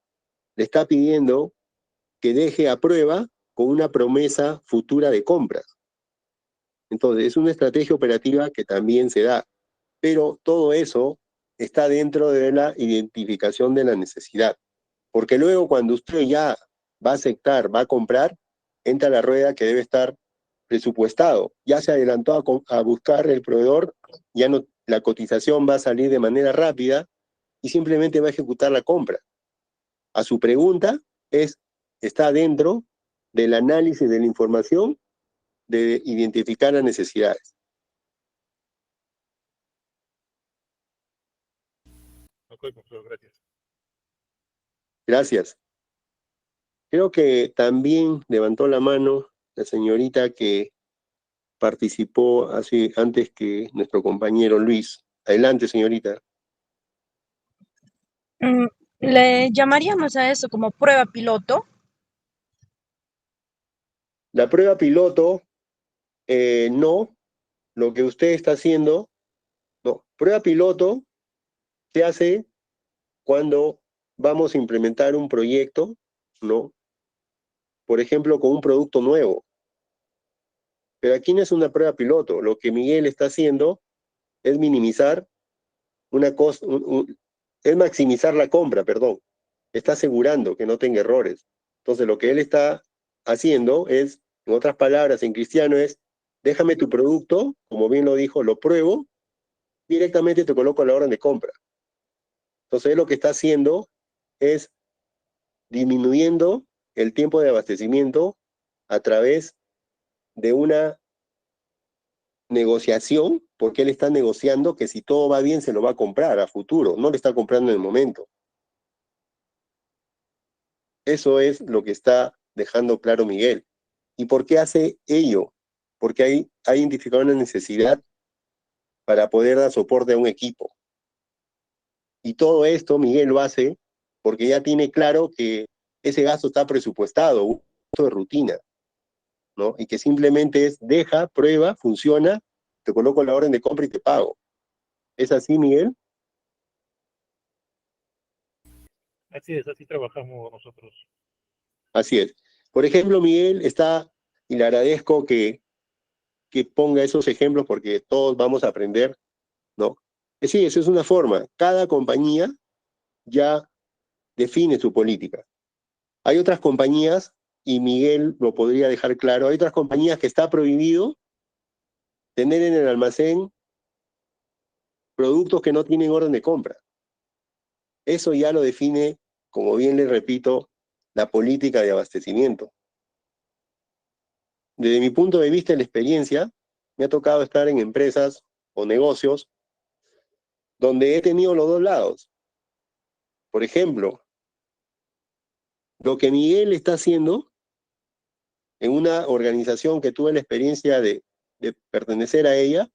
le está pidiendo que deje a prueba con una promesa futura de compras. Entonces, es una estrategia operativa que también se da, pero todo eso está dentro de la identificación de la necesidad, porque luego cuando usted ya va a aceptar, va a comprar, entra la rueda que debe estar presupuestado, ya se adelantó a buscar el proveedor, ya no, la cotización va a salir de manera rápida y simplemente va a ejecutar la compra. A su pregunta está dentro del análisis de la información de identificar las necesidades. Ok, profesor, gracias. Gracias. Creo que también levantó la mano la señorita que participó antes que nuestro compañero Luis. Adelante, señorita. Le llamaríamos a eso como prueba piloto. La prueba piloto, no. Lo que usted está haciendo, no. Prueba piloto se hace cuando vamos a implementar un proyecto, ¿no? Por ejemplo, con un producto nuevo. Pero aquí no es una prueba piloto. Lo que Miguel está haciendo es minimizar una cosa, es maximizar la compra, perdón. Está asegurando que no tenga errores. Entonces, lo que él está haciendo es, en otras palabras, en cristiano es, déjame tu producto, como bien lo dijo, lo pruebo, directamente te coloco la orden de compra. Entonces, él lo que está haciendo es disminuyendo el tiempo de abastecimiento a través de una negociación, porque él está negociando que si todo va bien se lo va a comprar a futuro, no le está comprando en el momento. Eso es lo que está dejando claro Miguel. ¿Y por qué hace ello? Porque ha identificado una necesidad para poder dar soporte a un equipo. Y todo esto Miguel lo hace porque ya tiene claro que ese gasto está presupuestado, un gasto de rutina, ¿no? Y que simplemente es deja, prueba, funciona, te coloco la orden de compra y te pago. ¿Es así, Miguel? Así es, así trabajamos nosotros. Así es. Por ejemplo, Miguel está, y le agradezco que ponga esos ejemplos porque todos vamos a aprender, ¿no? Sí, eso es una forma. Cada compañía ya define su política. Hay otras compañías, y Miguel lo podría dejar claro, hay otras compañías que está prohibido tener en el almacén productos que no tienen orden de compra. Eso ya lo define, como bien le repito, la política de abastecimiento. Desde mi punto de vista y la experiencia, me ha tocado estar en empresas o negocios donde he tenido los dos lados. Por ejemplo, Lo que Miguel está haciendo en una organización que tuve la experiencia de pertenecer a ella,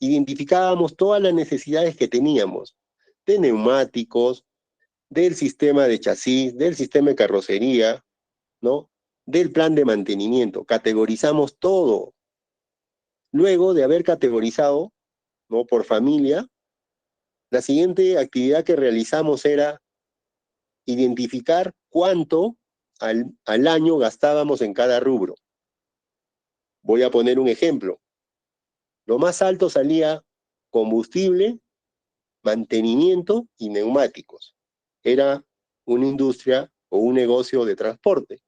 identificábamos todas las necesidades que teníamos, de neumáticos, del sistema de chasis, del sistema de carrocería, ¿no? Del plan de mantenimiento. Categorizamos todo. Luego de haber categorizado, ¿no?, por familia, la siguiente actividad que realizamos era identificar cuánto al año gastábamos en cada rubro. Voy a poner un ejemplo. Lo más alto salía combustible, mantenimiento y neumáticos. Era una industria o un negocio de transporte.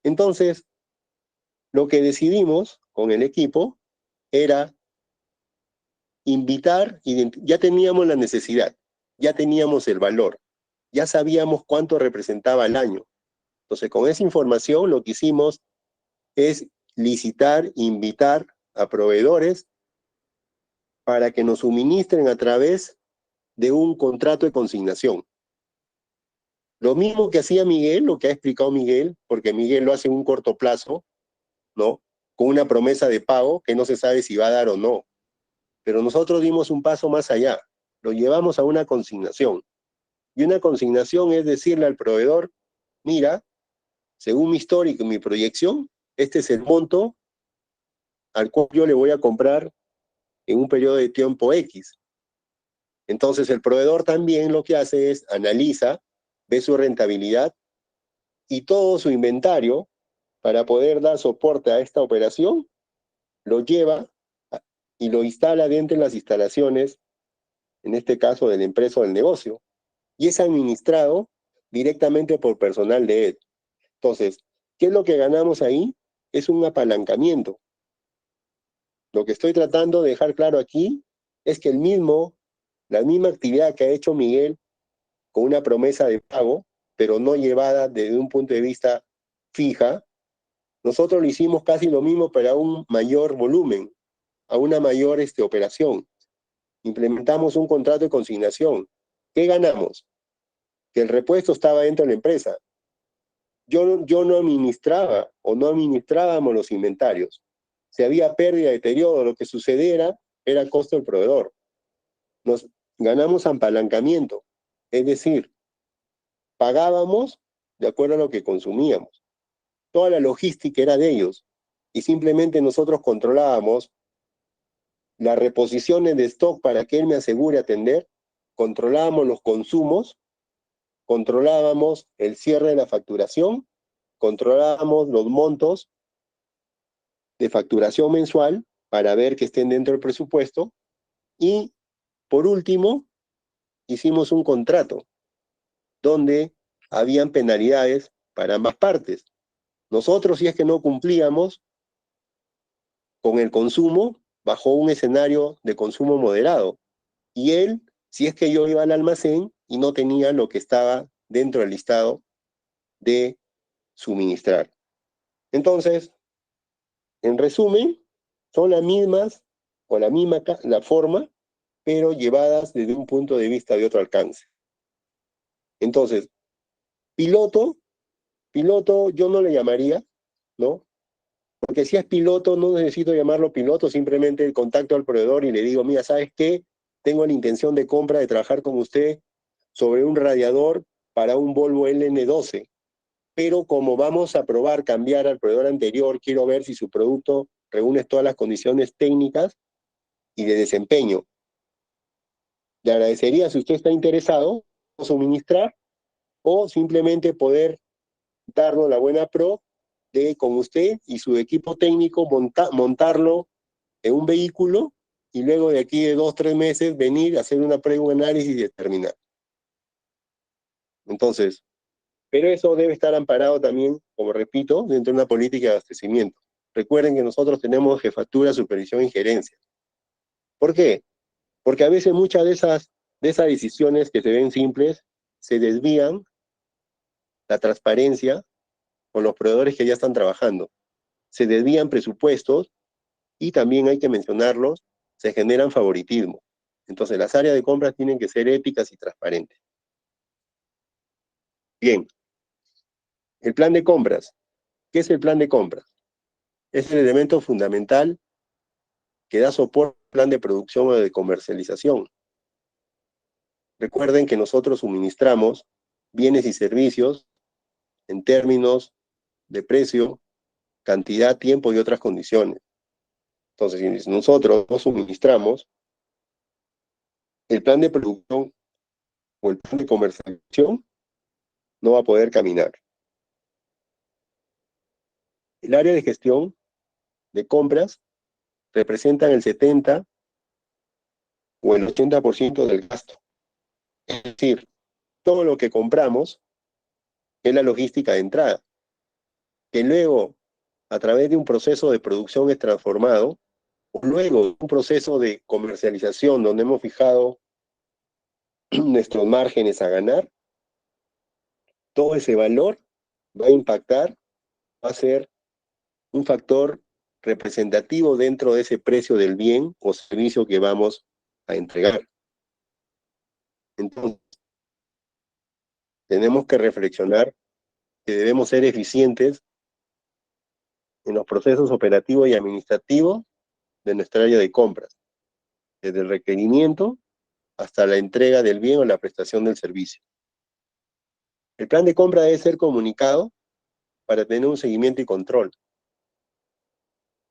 Entonces, lo que decidimos con el equipo era invitar, ya teníamos la necesidad, ya teníamos el valor, ya sabíamos cuánto representaba el año. Entonces, con esa información lo que hicimos es licitar, invitar a proveedores para que nos suministren a través de un contrato de consignación. Lo mismo que hacía Miguel, lo que ha explicado Miguel, porque Miguel lo hace en un corto plazo, ¿no?, con una promesa de pago que no se sabe si va a dar o no. Pero nosotros dimos un paso más allá, lo llevamos a una consignación. Y una consignación es decirle al proveedor, mira, según mi histórico y mi proyección, este es el monto al cual yo le voy a comprar en un periodo de tiempo X. Entonces el proveedor también lo que hace es analiza, ve su rentabilidad y todo su inventario para poder dar soporte a esta operación, lo lleva y lo instala dentro de las instalaciones, en este caso de la empresa o del negocio, y es administrado directamente por personal de él. Entonces, ¿qué es lo que ganamos ahí? Es un apalancamiento. Lo que estoy tratando de dejar claro aquí es que la misma actividad que ha hecho Miguel con una promesa de pago, pero no llevada desde un punto de vista fija, nosotros lo hicimos casi lo mismo, pero a un mayor volumen, a una mayor operación. Implementamos un contrato de consignación. ¿Qué ganamos? Que el repuesto estaba dentro de la empresa. Yo no administraba o no administrábamos los inventarios. Si había pérdida, deterioro, lo que sucediera era costo del proveedor. Nos ganamos apalancamiento, es decir, pagábamos de acuerdo a lo que consumíamos. Toda la logística era de ellos y simplemente nosotros controlábamos las reposiciones de stock para que él me asegure atender, controlábamos los consumos, controlábamos el cierre de la facturación, controlábamos los montos de facturación mensual para ver que estén dentro del presupuesto y, por último, hicimos un contrato donde habían penalidades para ambas partes. Nosotros, si es que no cumplíamos con el consumo, bajo un escenario de consumo moderado. Y él, si es que yo iba al almacén y no tenía lo que estaba dentro del listado de suministrar. Entonces, en resumen, son las mismas, o la forma, pero llevadas desde un punto de vista de otro alcance. Entonces, piloto yo no le llamaría, ¿no? Porque si es piloto, no necesito llamarlo piloto, simplemente el contacto al proveedor y le digo, mira, ¿sabes qué? Tengo la intención de compra de trabajar con usted sobre un radiador para un Volvo LN12, pero como vamos a probar cambiar al proveedor anterior, quiero ver si su producto reúne todas las condiciones técnicas y de desempeño. Le agradecería, si usted está interesado, suministrar o simplemente poder darnos la buena pro de con usted y su equipo técnico montarlo en un vehículo y luego de aquí de 2 o 3 meses venir a hacer una prueba, un análisis y determinar. Entonces, pero eso debe estar amparado también, como repito, dentro de una política de abastecimiento. Recuerden que nosotros tenemos jefatura, supervisión y gerencia. ¿Por qué? Porque a veces muchas de esas decisiones que se ven simples se desvían la transparencia con los proveedores que ya están trabajando. Se desvían presupuestos y también hay que mencionarlos, se generan favoritismo. Entonces las áreas de compras tienen que ser éticas y transparentes. Bien, El plan de compras. ¿Qué es el plan de compras? Es el elemento fundamental que da soporte al plan de producción o de comercialización. Recuerden que nosotros suministramos bienes y servicios en términos de precio, cantidad, tiempo y otras condiciones. Entonces, si nosotros no suministramos, el plan de producción o el plan de comercialización no va a poder caminar. El área de gestión de compras representan el 70 o el 80% del gasto. Es decir, todo lo que compramos es la logística de entrada, que luego, a través de un proceso de producción es transformado, o luego de un proceso de comercialización donde hemos fijado nuestros márgenes a ganar, todo ese valor va a impactar, va a ser un factor representativo dentro de ese precio del bien o servicio que vamos a entregar. Entonces, tenemos que reflexionar que debemos ser eficientes en los procesos operativos y administrativos de nuestra área de compras, desde el requerimiento hasta la entrega del bien o la prestación del servicio. El plan de compra debe ser comunicado para tener un seguimiento y control.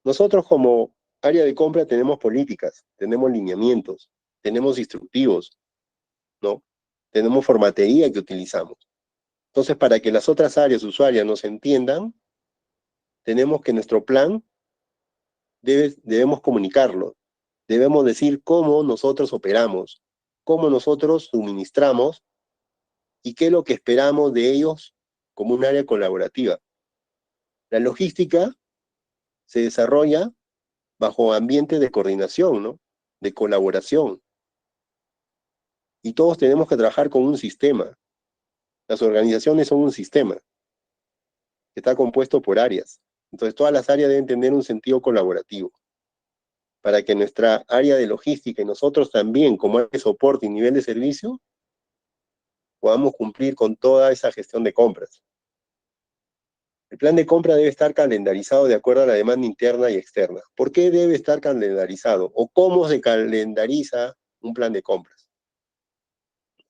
Nosotros como área de compra tenemos políticas, tenemos lineamientos, tenemos instructivos, ¿no? Tenemos formatería que utilizamos. Entonces, para que las otras áreas usuarias nos entiendan, tenemos que nuestro plan debemos comunicarlo. Debemos decir cómo nosotros operamos, cómo nosotros suministramos y qué es lo que esperamos de ellos como un área colaborativa. La logística se desarrolla bajo ambientes de coordinación, ¿no? De colaboración. Y todos tenemos que trabajar con un sistema. Las organizaciones son un sistema que está compuesto por áreas. Entonces todas las áreas deben tener un sentido colaborativo para que nuestra área de logística y nosotros también, como área de soporte y nivel de servicio, podamos cumplir con toda esa gestión de compras. El plan de compra debe estar calendarizado de acuerdo a la demanda interna y externa. ¿Por qué debe estar calendarizado? ¿O cómo se calendariza un plan de compras?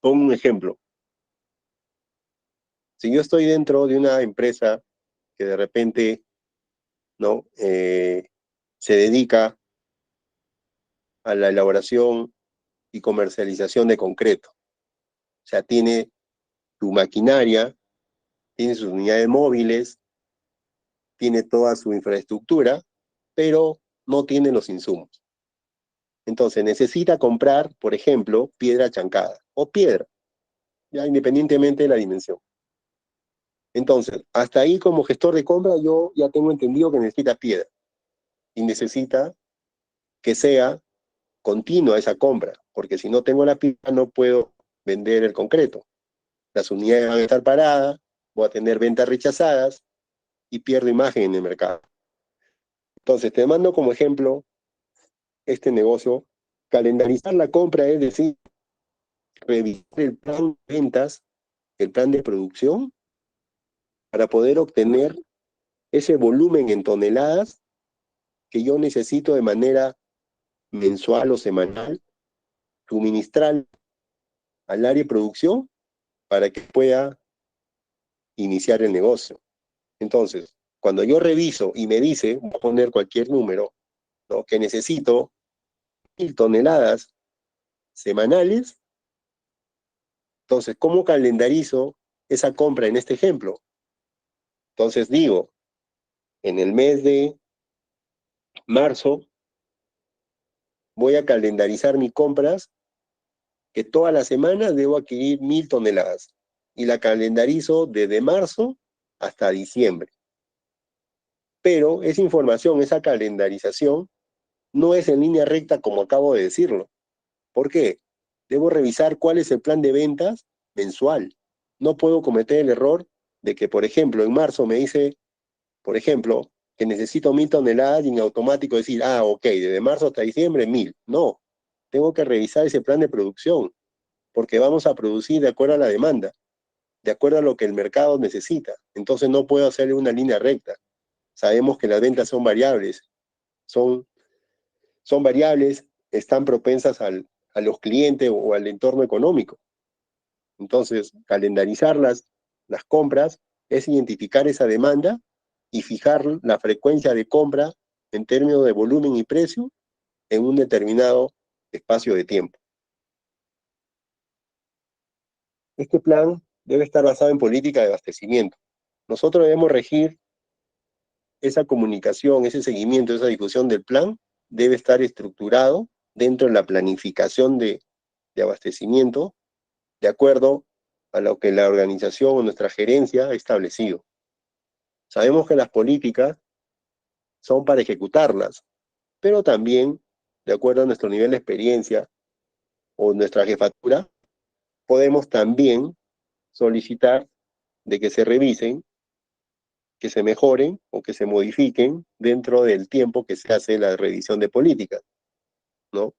Pongo un ejemplo. Si yo estoy dentro de una empresa que de repente, ¿no? Se dedica a la elaboración y comercialización de concreto. O sea, tiene su maquinaria, tiene sus unidades móviles, tiene toda su infraestructura, pero no tiene los insumos. Entonces necesita comprar, por ejemplo, piedra chancada o piedra, ya independientemente de la dimensión. Entonces, hasta ahí como gestor de compra yo ya tengo entendido que necesita piedra y necesita que sea continua esa compra, porque si no tengo la piedra no puedo vender el concreto. Las unidades van a estar paradas, voy a tener ventas rechazadas y pierdo imagen en el mercado. Entonces, te mando como ejemplo este negocio. Calendarizar la compra es decir, revisar el plan de ventas, el plan de producción, para poder obtener ese volumen en toneladas que yo necesito de manera mensual o semanal, suministrar al área de producción para que pueda iniciar el negocio. Entonces, cuando yo reviso y me dice, voy a poner cualquier número, ¿no? Que necesito 1000 toneladas semanales, entonces, ¿cómo calendarizo esa compra en este ejemplo? Entonces digo, en el mes de marzo voy a calendarizar mis compras, que todas las semanas debo adquirir 1000 toneladas, y la calendarizo desde marzo hasta diciembre. Pero esa información, esa calendarización, no es en línea recta como acabo de decirlo. ¿Por qué? Debo revisar cuál es el plan de ventas mensual. No puedo cometer el error de que, por ejemplo, en marzo me dice, por ejemplo, que necesito 1000 toneladas y en automático decir, ok, desde marzo hasta diciembre 1000. No, tengo que revisar ese plan de producción, porque vamos a producir de acuerdo a la demanda. de acuerdo a lo que el mercado necesita. Entonces no puedo hacerle una línea recta. Sabemos que las ventas son variables, son variables, están propensas a los clientes o al entorno económico. Entonces, calendarizar las compras es identificar esa demanda y fijar la frecuencia de compra en términos de volumen y precio en un determinado espacio de tiempo. Este plan debe estar basado en política de abastecimiento. Nosotros debemos regir esa comunicación, ese seguimiento, esa difusión del plan, debe estar estructurado dentro de la planificación de abastecimiento, de acuerdo a lo que la organización o nuestra gerencia ha establecido. Sabemos que las políticas son para ejecutarlas, pero también, de acuerdo a nuestro nivel de experiencia o nuestra jefatura, podemos también solicitar de que se revisen, que se mejoren o que se modifiquen dentro del tiempo que se hace la revisión de políticas, ¿no?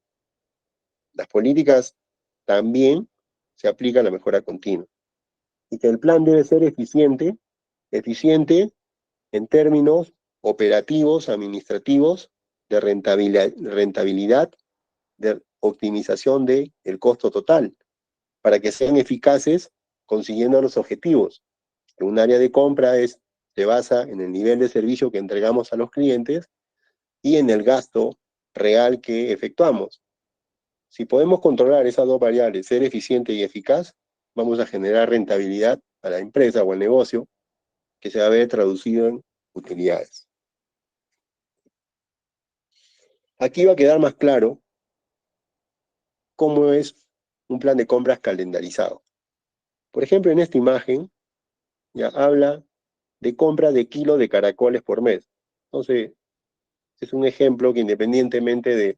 Las políticas también se aplica la mejora continua. Y que el plan debe ser eficiente en términos operativos, administrativos, de rentabilidad, de optimización del costo total, para que sean eficaces consiguiendo los objetivos. Un área de compra se basa en el nivel de servicio que entregamos a los clientes y en el gasto real que efectuamos. Si podemos controlar esas dos variables, ser eficiente y eficaz, vamos a generar rentabilidad a la empresa o al negocio que se va a ver traducido en utilidades. Aquí va a quedar más claro cómo es un plan de compras calendarizado. Por ejemplo, en esta imagen ya habla de compra de kilo de caracoles por mes. Entonces, es un ejemplo que independientemente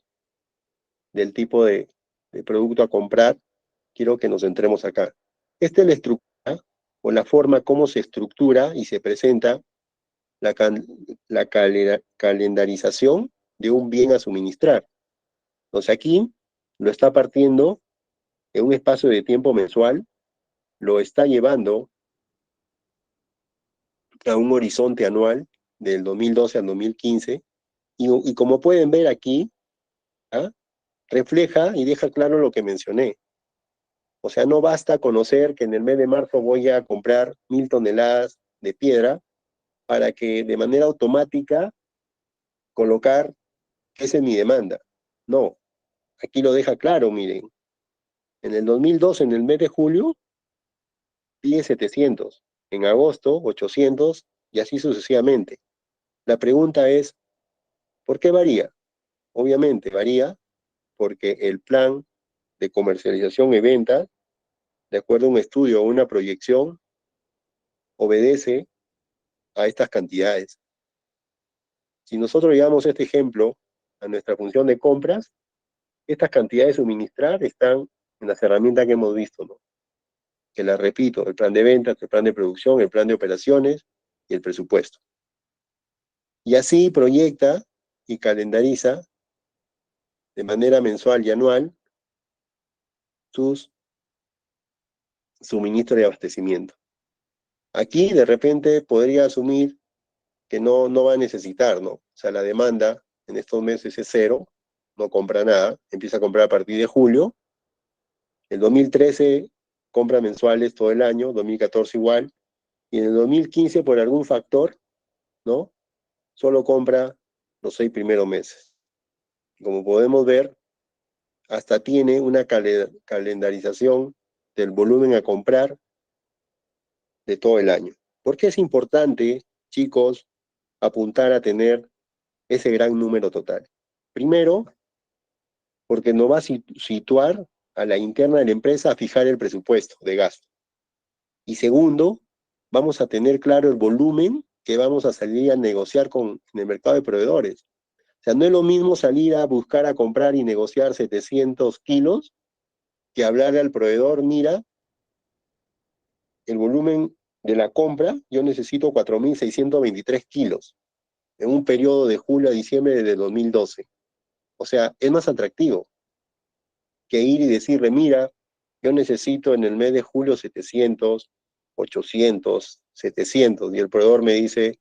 del tipo de producto a comprar, quiero que nos centremos acá. Esta es la estructura o la forma como se estructura y se presenta la calendarización de un bien a suministrar. Entonces aquí lo está partiendo en un espacio de tiempo mensual, lo está llevando a un horizonte anual del 2012 al 2015, y como pueden ver aquí, ¿ah?, refleja y deja claro lo que mencioné. O sea, no basta conocer que en el mes de marzo voy a comprar 1000 toneladas de piedra para que de manera automática colocar esa es mi demanda. No, aquí lo deja claro, miren. En el 2012, en el mes de julio, pide 700. En agosto, 800, y así sucesivamente. La pregunta es, ¿por qué varía? Obviamente varía porque el plan de comercialización y venta, de acuerdo a un estudio o una proyección, obedece a estas cantidades. Si nosotros llevamos este ejemplo a nuestra función de compras, estas cantidades de suministrar están en las herramientas que hemos visto, ¿no? Que las repito, el plan de ventas, el plan de producción, el plan de operaciones y el presupuesto. Y así proyecta y calendariza de manera mensual y anual sus suministros de abastecimiento. Aquí de repente podría asumir que no va a necesitar, ¿no? O sea, la demanda en estos meses es cero, no compra nada, empieza a comprar a partir de julio. El 2013 compra mensuales todo el año, 2014 igual, y en el 2015 por algún factor, ¿no?, solo compra los 6 primeros meses. Como podemos ver, hasta tiene una calendarización del volumen a comprar de todo el año. ¿Por qué es importante, chicos, apuntar a tener ese gran número total? Primero, porque nos va a situar a la interna de la empresa a fijar el presupuesto de gasto. Y segundo, vamos a tener claro el volumen que vamos a salir a negociar en el mercado de proveedores. O sea, no es lo mismo salir a buscar a comprar y negociar 700 kilos que hablarle al proveedor, mira, el volumen de la compra, yo necesito 4.623 kilos en un periodo de julio a diciembre de 2012. O sea, es más atractivo que ir y decirle, mira, yo necesito en el mes de julio 700, 800, 700, y el proveedor me dice,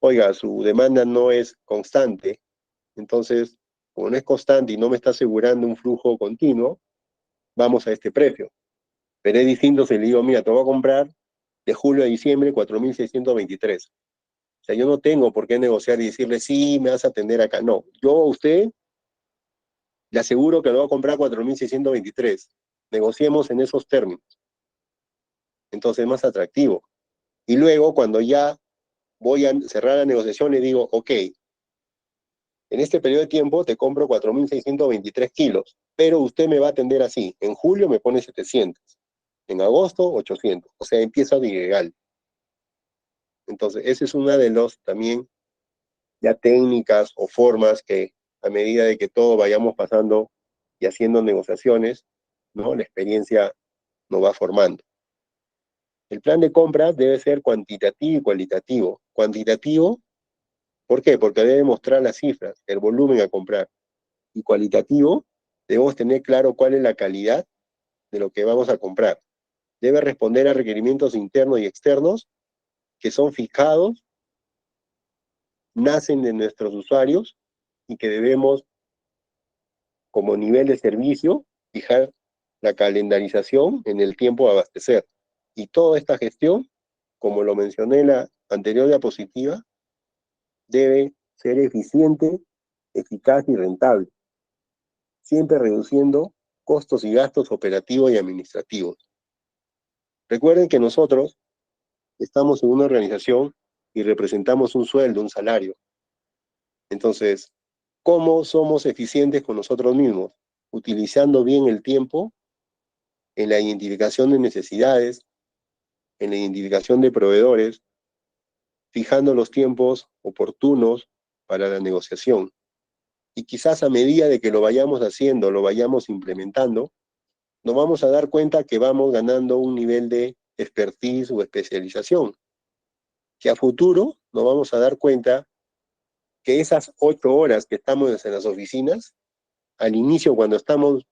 oiga, su demanda no es constante, entonces, como no es constante y no me está asegurando un flujo continuo, vamos a este precio. Pero es distinto si le digo, mira, te voy a comprar de julio a diciembre 4.623. O sea, yo no tengo por qué negociar y decirle, sí, me vas a atender acá. No, yo a usted le aseguro que lo voy a comprar 4.623. Negociemos en esos términos. Entonces es más atractivo. Y luego, cuando ya voy a cerrar la negociación, le digo, ok, en este periodo de tiempo te compro 4.623 kilos, pero usted me va a atender así. En julio me pone 700, en agosto 800. O sea, empieza de ilegal. Entonces, esa es una de los también ya técnicas o formas que a medida de que todo vayamos pasando y haciendo negociaciones, ¿no? La experiencia nos va formando. El plan de compras debe ser cuantitativo y cualitativo. Cuantitativo, ¿por qué? Porque debe mostrar las cifras, el volumen a comprar. Y cualitativo, debemos tener claro cuál es la calidad de lo que vamos a comprar. Debe responder a requerimientos internos y externos que son fijados, nacen de nuestros usuarios y que debemos, como nivel de servicio, fijar la calendarización en el tiempo a abastecer. Y toda esta gestión, como lo mencioné en la anterior diapositiva, debe ser eficiente, eficaz y rentable, siempre reduciendo costos y gastos operativos y administrativos. Recuerden que nosotros estamos en una organización y representamos un sueldo, un salario. Entonces, ¿cómo somos eficientes con nosotros mismos? Utilizando bien el tiempo en la identificación de necesidades, en la identificación de proveedores, fijando los tiempos oportunos para la negociación. Y quizás a medida de que lo vayamos haciendo, lo vayamos implementando, nos vamos a dar cuenta que vamos ganando un nivel de expertise o especialización, que a futuro nos vamos a dar cuenta que esas 8 horas que estamos en las oficinas, al inicio cuando estamos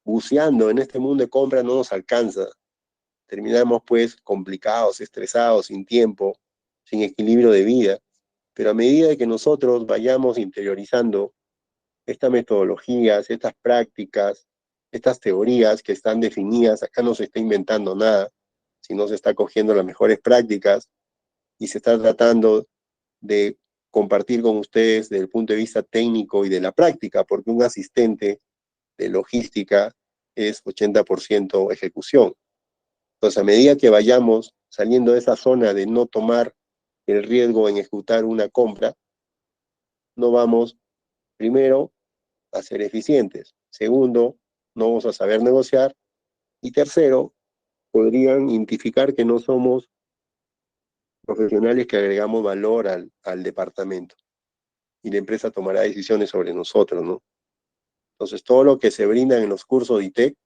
buceando en este mundo de compra no nos alcanza. Terminamos pues complicados, estresados, sin tiempo, sin equilibrio de vida. Pero a medida de que nosotros vayamos interiorizando estas metodologías, estas prácticas, estas teorías que están definidas, acá no se está inventando nada, sino se está cogiendo las mejores prácticas y se está tratando de compartir con ustedes desde el punto de vista técnico y de la práctica, porque un asistente de logística es 80% ejecución. Entonces, a medida que vayamos saliendo de esa zona de no tomar el riesgo en ejecutar una compra, no vamos, primero, a ser eficientes. Segundo, no vamos a saber negociar. Y tercero, podrían identificar que no somos profesionales que agregamos valor al departamento. Y la empresa tomará decisiones sobre nosotros, ¿no? Entonces, todo lo que se brinda en los cursos de ITEC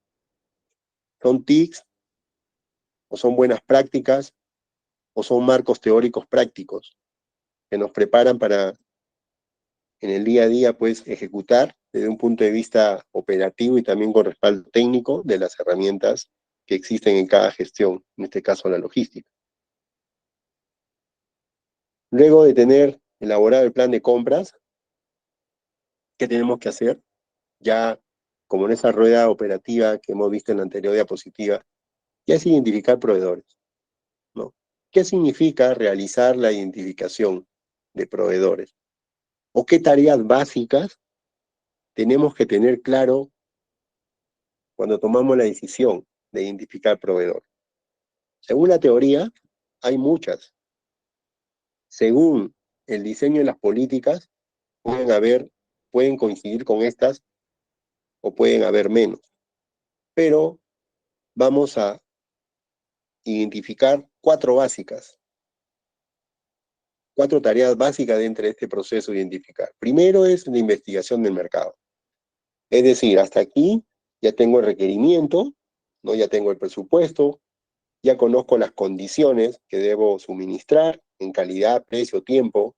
son TICs, o son buenas prácticas, o son marcos teóricos prácticos que nos preparan para, en el día a día, pues, ejecutar desde un punto de vista operativo y también con respaldo técnico de las herramientas que existen en cada gestión, en este caso la logística. Luego de tener elaborado el plan de compras, ¿qué tenemos que hacer? Ya, como en esa rueda operativa que hemos visto en la anterior diapositiva, ya es identificar proveedores, ¿no? ¿Qué significa realizar la identificación de proveedores? ¿O qué tareas básicas tenemos que tener claro cuando tomamos la decisión de identificar proveedor? Según la teoría, hay muchas. Según el diseño de las políticas, pueden coincidir con estas o pueden haber menos. Pero vamos a identificar 4 básicas, 4 tareas básicas dentro de este proceso de identificar. Primero es la investigación del mercado. Es decir, hasta aquí ya tengo el requerimiento, ¿no? Ya tengo el presupuesto, ya conozco las condiciones que debo suministrar en calidad, precio, tiempo,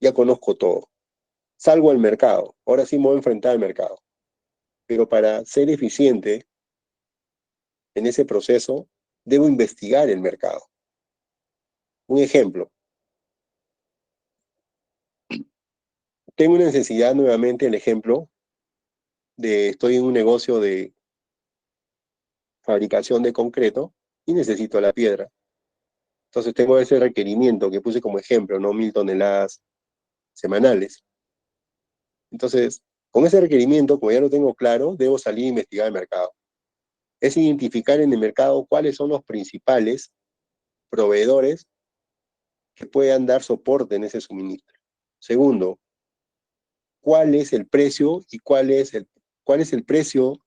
ya conozco todo. Salgo al mercado, ahora sí me voy a enfrentar al mercado. Pero para ser eficiente en ese proceso, debo investigar el mercado. Un ejemplo. Tengo una necesidad, nuevamente, el ejemplo, estoy en un negocio de fabricación de concreto y necesito la piedra. Entonces tengo ese requerimiento que puse como ejemplo, ¿no? 1000 toneladas semanales. Entonces, con ese requerimiento, como ya lo tengo claro, debo salir a investigar el mercado. Es identificar en el mercado cuáles son los principales proveedores que puedan dar soporte en ese suministro. Segundo, cuál es el precio y cuál es el precio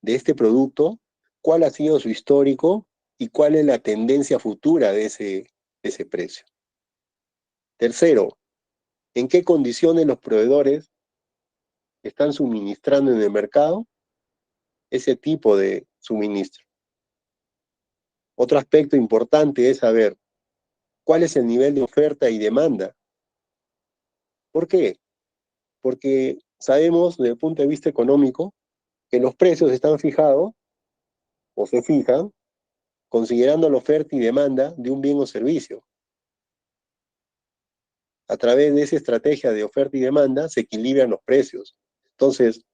de este producto, cuál ha sido su histórico y cuál es la tendencia futura de ese precio. Tercero, en qué condiciones los proveedores están suministrando en el mercado ese tipo de suministro. Otro aspecto importante es saber cuál es el nivel de oferta y demanda. ¿Por qué? Porque sabemos desde el punto de vista económico que los precios están fijados o se fijan considerando la oferta y demanda de un bien o servicio. A través de esa estrategia de oferta y demanda se equilibran los precios. Entonces,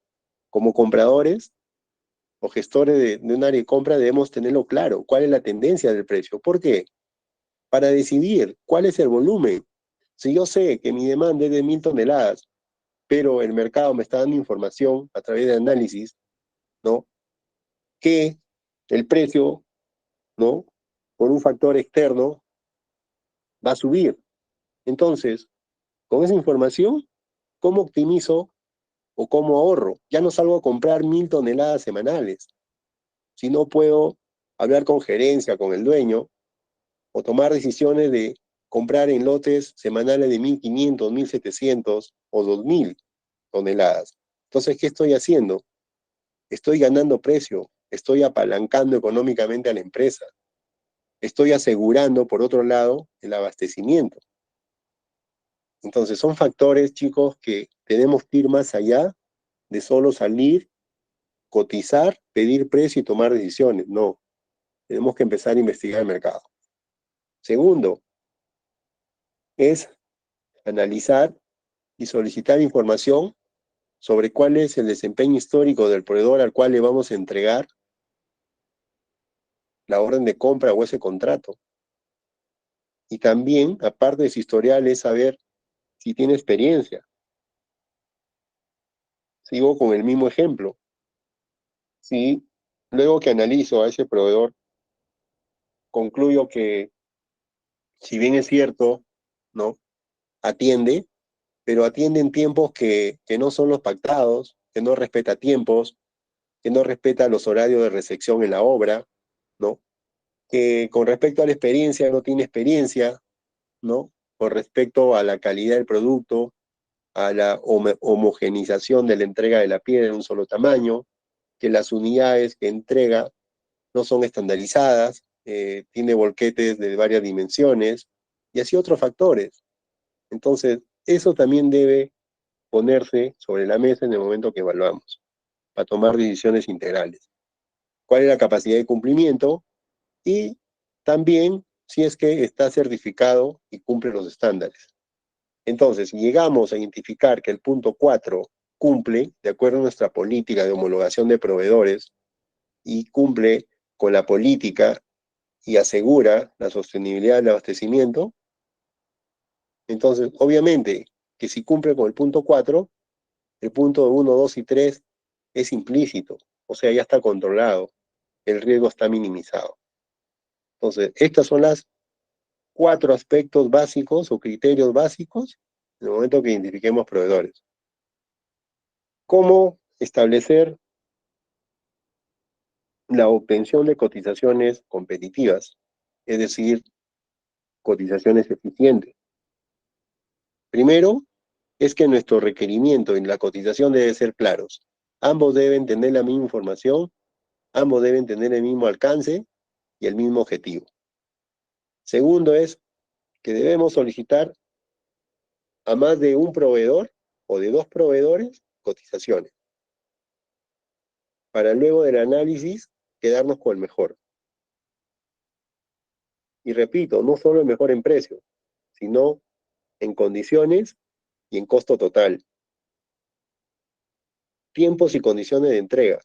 como compradores o gestores de un área de compra debemos tenerlo claro, cuál es la tendencia del precio. ¿Por qué? Para decidir cuál es el volumen. Si yo sé que mi demanda es de 1000 toneladas, pero el mercado me está dando información a través de análisis, ¿no? Que el precio, ¿no? Por un factor externo va a subir. Entonces, con esa información, ¿cómo optimizo o cómo ahorro? Ya no salgo a comprar 1000 toneladas semanales. Si no puedo hablar con gerencia, con el dueño, o tomar decisiones de comprar en lotes semanales de 1500, 1700 o 2000 toneladas. Entonces, ¿qué estoy haciendo? Estoy ganando precio, estoy apalancando económicamente a la empresa, estoy asegurando, por otro lado, el abastecimiento. Entonces, son factores, chicos, que tenemos que ir más allá de solo salir, cotizar, pedir precio y tomar decisiones. No, tenemos que empezar a investigar el mercado. Segundo, es analizar y solicitar información sobre cuál es el desempeño histórico del proveedor al cual le vamos a entregar la orden de compra o ese contrato. Y también, aparte de su historial, es saber si tiene experiencia. Sigo con el mismo ejemplo. Si luego que analizo a ese proveedor, concluyo que, si bien es cierto, ¿no? Atiende, pero atiende en tiempos que no son los pactados, que no respeta tiempos, que no respeta los horarios de recepción en la obra, ¿no? Que con respecto a la experiencia no tiene experiencia, ¿no? Con respecto a la calidad del producto, a la homogenización de la entrega de la piedra en un solo tamaño, que las unidades que entrega no son estandarizadas, tiene volquetes de varias dimensiones, y así otros factores. Entonces, eso también debe ponerse sobre la mesa en el momento que evaluamos, para tomar decisiones integrales. ¿Cuál es la capacidad de cumplimiento? Y también si es que está certificado y cumple los estándares. Entonces, si llegamos a identificar que el punto 4 cumple, de acuerdo a nuestra política de homologación de proveedores, y cumple con la política y asegura la sostenibilidad del abastecimiento, entonces, obviamente, que si cumple con el punto 4, el punto 1, 2 y 3 es implícito, o sea, ya está controlado, el riesgo está minimizado. Entonces, estas son las 4 aspectos básicos o criterios básicos en el momento que identifiquemos proveedores. ¿Cómo establecer la obtención de cotizaciones competitivas? Es decir, cotizaciones eficientes. Primero, es que nuestro requerimiento en la cotización debe ser claros. Ambos deben tener la misma información, ambos deben tener el mismo alcance y el mismo objetivo. Segundo es que debemos solicitar a más de un proveedor o de 2 proveedores cotizaciones, para luego del análisis quedarnos con el mejor. Y repito, no solo el mejor en precio, sino en condiciones y en costo total. Tiempos y condiciones de entrega.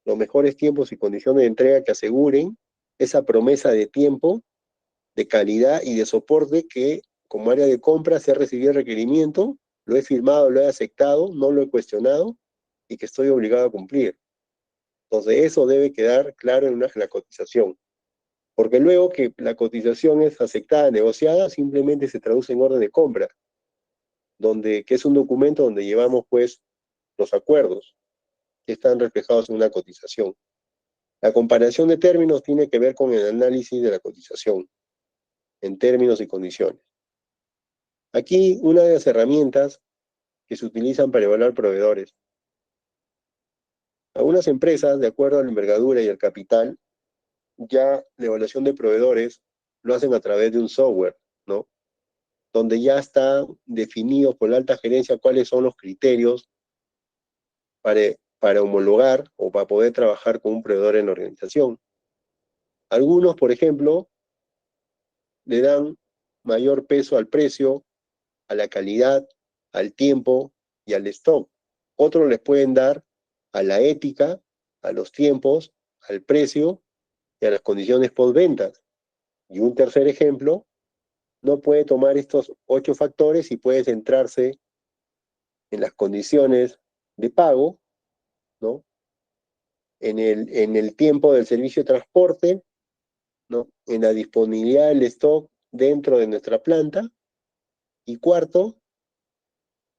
Los mejores tiempos y condiciones de entrega que aseguren esa promesa de tiempo, de calidad y de soporte que como área de compra se ha recibido el requerimiento, lo he firmado, lo he aceptado, no lo he cuestionado y que estoy obligado a cumplir. Entonces eso debe quedar claro en la cotización. Porque luego que la cotización es aceptada, negociada, simplemente se traduce en orden de compra, que es un documento donde llevamos pues los acuerdos que están reflejados en una cotización. La comparación de términos tiene que ver con el análisis de la cotización, en términos y condiciones. Aquí una de las herramientas que se utilizan para evaluar proveedores. Algunas empresas, de acuerdo a la envergadura y el capital, ya la evaluación de proveedores lo hacen a través de un software, ¿no? Donde ya están definidos por la alta gerencia cuáles son los criterios para homologar o para poder trabajar con un proveedor en la organización. Algunos, por ejemplo, le dan mayor peso al precio, a la calidad, al tiempo y al stock. Otros les pueden dar a la ética, a los tiempos, al precio y a las condiciones postventas. Y un tercer ejemplo, no puede tomar estos 8 factores y puede centrarse en las condiciones de pago, ¿no? En el tiempo del servicio de transporte, ¿no? En la disponibilidad del stock dentro de nuestra planta. Y cuarto,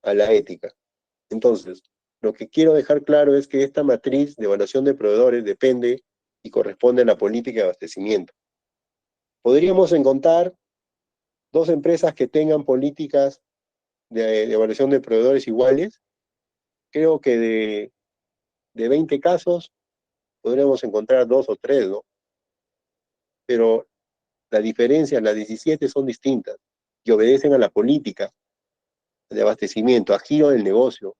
a la ética. Entonces, lo que quiero dejar claro es que esta matriz de evaluación de proveedores depende y corresponde a la política de abastecimiento. Podríamos encontrar 2 empresas que tengan políticas de evaluación de proveedores iguales. Creo que de 20 casos podríamos encontrar 2 o 3, ¿no? Pero la diferencia, las 17 son distintas y obedecen a la política de abastecimiento, a giro del negocio.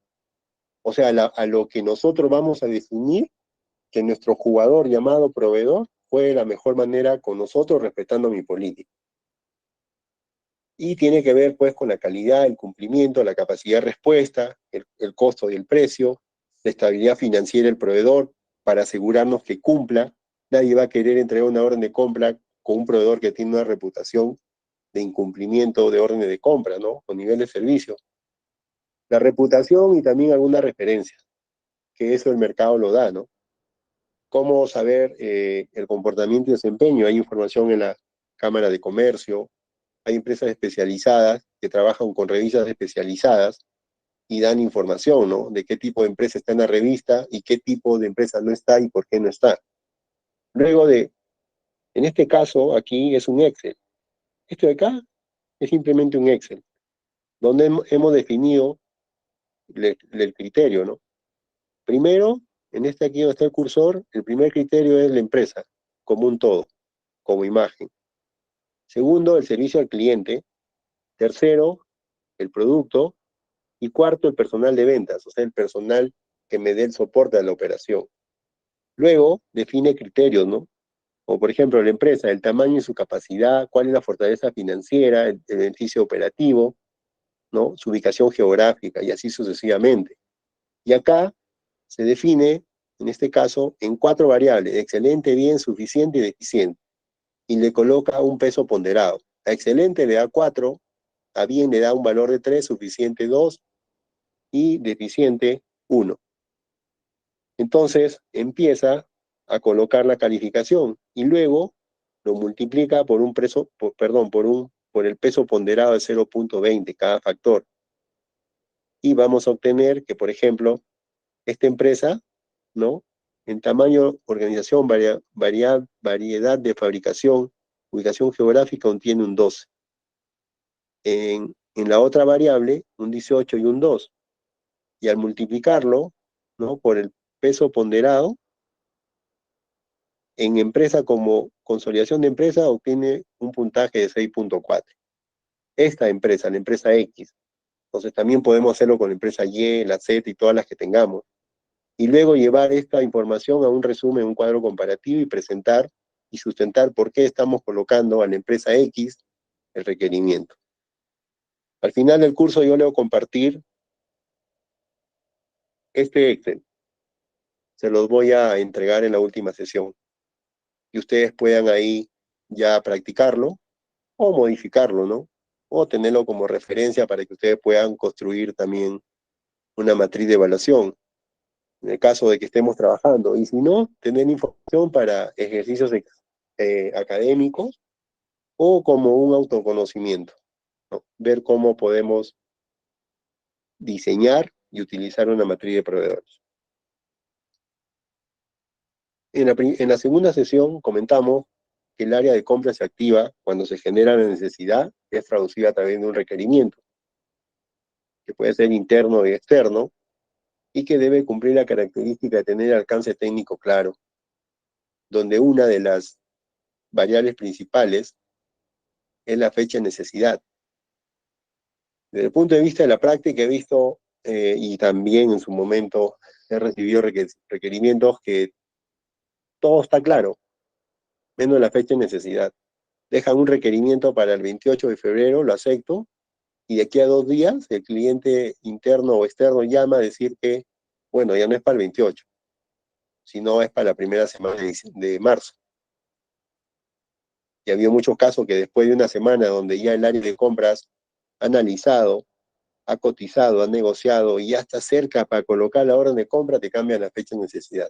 O sea, a lo que nosotros vamos a definir que nuestro jugador llamado proveedor juegue de la mejor manera con nosotros respetando mi política. Y tiene que ver pues con la calidad, el cumplimiento, la capacidad de respuesta, el costo y el precio, la estabilidad financiera del proveedor para asegurarnos que cumpla. Nadie va a querer entregar una orden de compra con un proveedor que tiene una reputación de incumplimiento de órdenes de compra, ¿no? Con nivel de servicio. La reputación y también alguna referencia, que eso el mercado lo da, ¿no? Cómo saber el comportamiento y desempeño. Hay información en la Cámara de Comercio, hay empresas especializadas que trabajan con revistas especializadas y dan información, ¿no? De qué tipo de empresa está en la revista y qué tipo de empresa no está y por qué no está. Luego en este caso, aquí es un Excel. Esto de acá es simplemente un Excel, donde hemos definido el criterio, ¿no? Primero, en este aquí donde está el cursor, el primer criterio es la empresa, como un todo, como imagen. Segundo, el servicio al cliente. Tercero, el producto. Y cuarto, el personal de ventas, o sea, el personal que me dé el soporte a la operación. Luego, define criterios, ¿no? Como por ejemplo, la empresa, el tamaño y su capacidad, cuál es la fortaleza financiera, el beneficio operativo, ¿no? Su ubicación geográfica y así sucesivamente. Y acá se define, en este caso, en 4 variables: excelente, bien, suficiente y deficiente. Y le coloca un peso ponderado. A excelente le da 4, a bien le da un valor de 3, suficiente 2 y deficiente 1. Entonces empieza a colocar la calificación y luego lo multiplica por por el peso ponderado de 0.20 cada factor. Y vamos a obtener que, por ejemplo, esta empresa, ¿no? En tamaño, organización, variedad de fabricación, ubicación geográfica, obtiene un 12. En la otra variable, un 18 y un 2. Y al multiplicarlo, ¿no? Por el peso ponderado, en empresa como consolidación de empresa, obtiene un puntaje de 6.4. Esta empresa, la empresa X. Entonces también podemos hacerlo con la empresa Y, la Z y todas las que tengamos. Y luego llevar esta información a un resumen, un cuadro comparativo y presentar y sustentar por qué estamos colocando a la empresa X el requerimiento. Al final del curso yo le voy a compartir este Excel. Se los voy a entregar en la última sesión. Y ustedes puedan ahí ya practicarlo o modificarlo, ¿no? O tenerlo como referencia para que ustedes puedan construir también una matriz de evaluación, en el caso de que estemos trabajando. Y si no, tener información para ejercicios académicos o como un autoconocimiento, ¿no? Ver cómo podemos diseñar y utilizar una matriz de proveedores. En la segunda sesión comentamos que el área de compra se activa cuando se genera la necesidad, que es traducida a través de un requerimiento, que puede ser interno o externo, y que debe cumplir la característica de tener alcance técnico claro, donde una de las variables principales es la fecha de necesidad. Desde el punto de vista de la práctica he visto, y también en su momento he recibido requerimientos que todo está claro, menos la fecha de necesidad. Dejan un requerimiento para el 28 de febrero, lo acepto, y de aquí a 2 días el cliente interno o externo llama a decir que, bueno, ya no es para el 28, sino es para la primera semana de marzo. Y había muchos casos que después de una semana donde ya el área de compras ha analizado, ha cotizado, ha negociado y ya está cerca para colocar la orden de compra, te cambian la fecha de necesidad.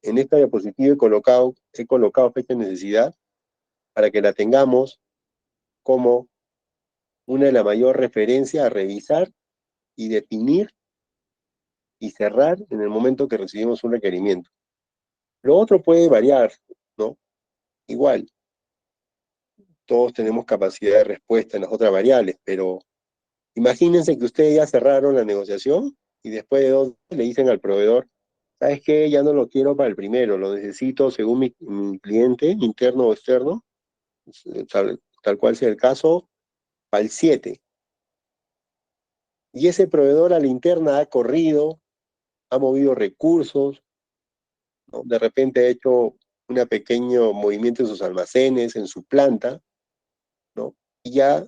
En esta diapositiva he colocado fecha de necesidad para que la tengamos como una de la mayor referencia a revisar y definir y cerrar en el momento que recibimos un requerimiento. Lo otro puede variar, ¿no? Igual, todos tenemos capacidad de respuesta en las otras variables, pero imagínense que ustedes ya cerraron la negociación y después de 2 días le dicen al proveedor, ¿sabes qué? Ya no lo quiero para el primero, lo necesito según mi cliente, interno o externo, tal cual sea el caso, para el 7. Y ese proveedor a la interna ha corrido, ha movido recursos, ¿no? De repente ha hecho un pequeño movimiento en sus almacenes, en su planta, ¿no? Y ya,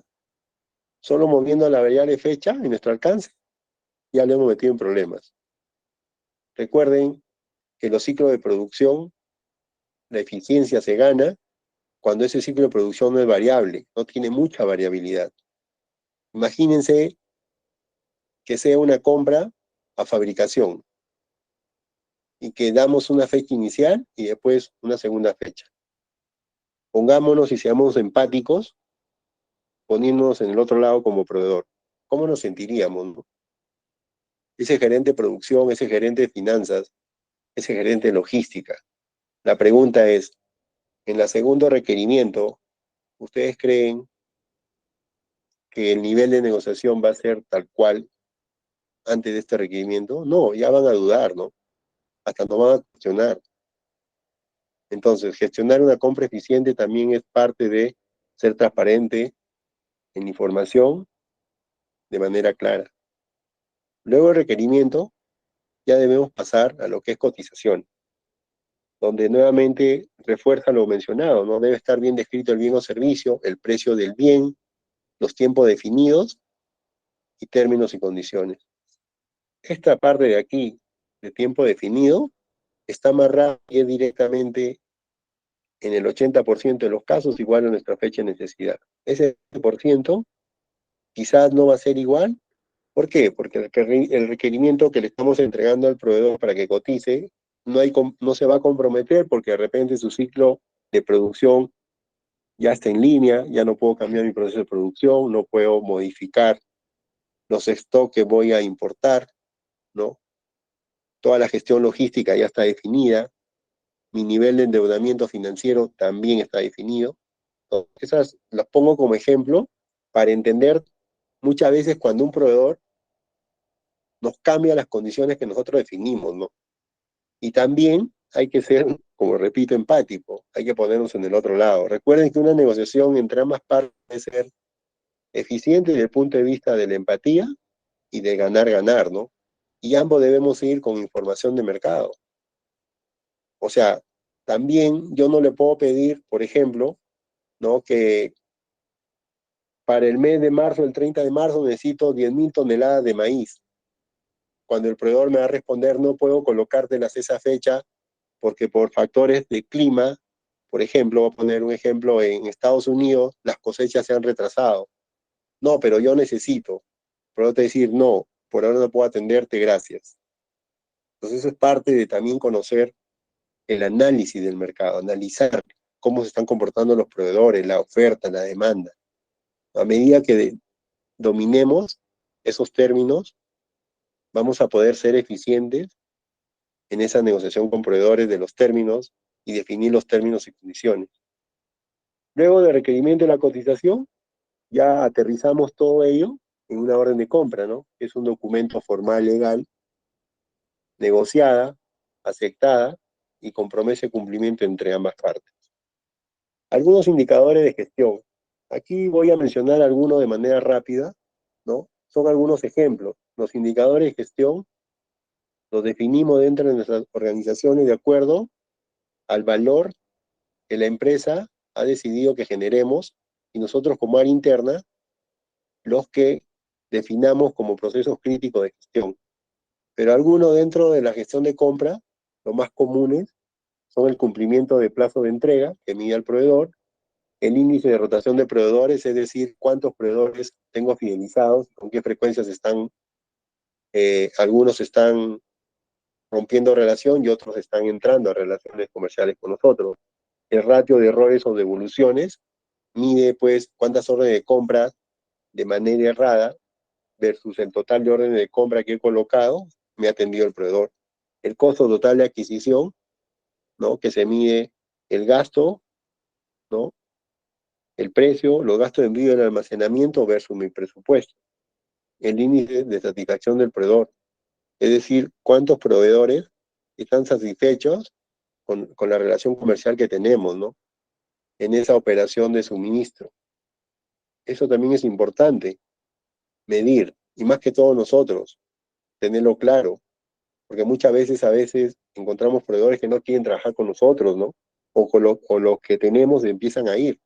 solo moviendo la variable fecha en nuestro alcance, ya le hemos metido en problemas. Recuerden que los ciclos de producción, la eficiencia se gana cuando ese ciclo de producción no es variable, no tiene mucha variabilidad. Imagínense que sea una compra a fabricación y que damos una fecha inicial y después una segunda fecha. Pongámonos y seamos empáticos, poniéndonos en el otro lado como proveedor. ¿Cómo nos sentiríamos, no? Ese gerente de producción, ese gerente de finanzas, ese gerente de logística. La pregunta es, en el segundo requerimiento, ¿ustedes creen que el nivel de negociación va a ser tal cual antes de este requerimiento? No, ya van a dudar, ¿no? Hasta no van a cuestionar. Entonces, gestionar una compra eficiente también es parte de ser transparente en información de manera clara. Luego del requerimiento, ya debemos pasar a lo que es cotización, donde nuevamente refuerza lo mencionado, ¿no? Debe estar bien descrito el bien o servicio, el precio del bien, los tiempos definidos y términos y condiciones. Esta parte de aquí, de tiempo definido, está amarrada y es directamente en el 80% de los casos igual a nuestra fecha de necesidad. Ese 20% quizás no va a ser igual. ¿Por qué? Porque el requerimiento que le estamos entregando al proveedor para que cotice no se va a comprometer porque de repente su ciclo de producción ya está en línea, ya no puedo cambiar mi proceso de producción, no puedo modificar los stocks que voy a importar, ¿no? Toda la gestión logística ya está definida, mi nivel de endeudamiento financiero también está definido. Entonces, esas las pongo como ejemplo para entender muchas veces cuando un proveedor nos cambia las condiciones que nosotros definimos, ¿no? Y también hay que ser, como repito, empático, hay que ponernos en el otro lado. Recuerden que una negociación entre ambas partes debe ser eficiente desde el punto de vista de la empatía y de ganar, ¿no? Y ambos debemos ir con información de mercado. O sea, también yo no le puedo pedir, por ejemplo, ¿no?, que para el mes de marzo, el 30 de marzo, necesito 10.000 toneladas de maíz. Cuando el proveedor me va a responder, no puedo colocártelas esa fecha porque por factores de clima, por ejemplo, voy a poner un ejemplo, en Estados Unidos las cosechas se han retrasado. No, pero yo necesito. Pero te decir, no, por ahora no puedo atenderte, gracias. Entonces eso es parte de también conocer el análisis del mercado, analizar cómo se están comportando los proveedores, la oferta, la demanda. A medida que dominemos esos términos, vamos a poder ser eficientes en esa negociación con proveedores de los términos y definir los términos y condiciones. Luego del requerimiento de la cotización, ya aterrizamos todo ello en una orden de compra, ¿no? Es un documento formal legal, negociada, aceptada y con promesa de cumplimiento entre ambas partes. Algunos indicadores de gestión. Aquí voy a mencionar algunos de manera rápida, ¿no? Son algunos ejemplos. Los indicadores de gestión los definimos dentro de nuestras organizaciones de acuerdo al valor que la empresa ha decidido que generemos y nosotros como área interna los que definamos como procesos críticos de gestión. Pero algunos dentro de la gestión de compra, los más comunes, son el cumplimiento de plazo de entrega que mide al proveedor, el índice de rotación de proveedores, es decir, cuántos proveedores tengo fidelizados, con qué frecuencias están, algunos están rompiendo relación y otros están entrando a relaciones comerciales con nosotros. El ratio de errores o devoluciones mide pues cuántas órdenes de compra de manera errada versus el total de órdenes de compra que he colocado me ha atendido el proveedor. El costo total de adquisición, ¿no?, que se mide el gasto, ¿no?, el precio, los gastos de envío y el almacenamiento versus mi presupuesto. El índice de satisfacción del proveedor, es decir, cuántos proveedores están satisfechos con la relación comercial que tenemos, ¿no?, en esa operación de suministro. Eso también es importante, medir, y más que todo nosotros, tenerlo claro, porque muchas veces, encontramos proveedores que no quieren trabajar con nosotros, ¿no? O los que tenemos empiezan a ir.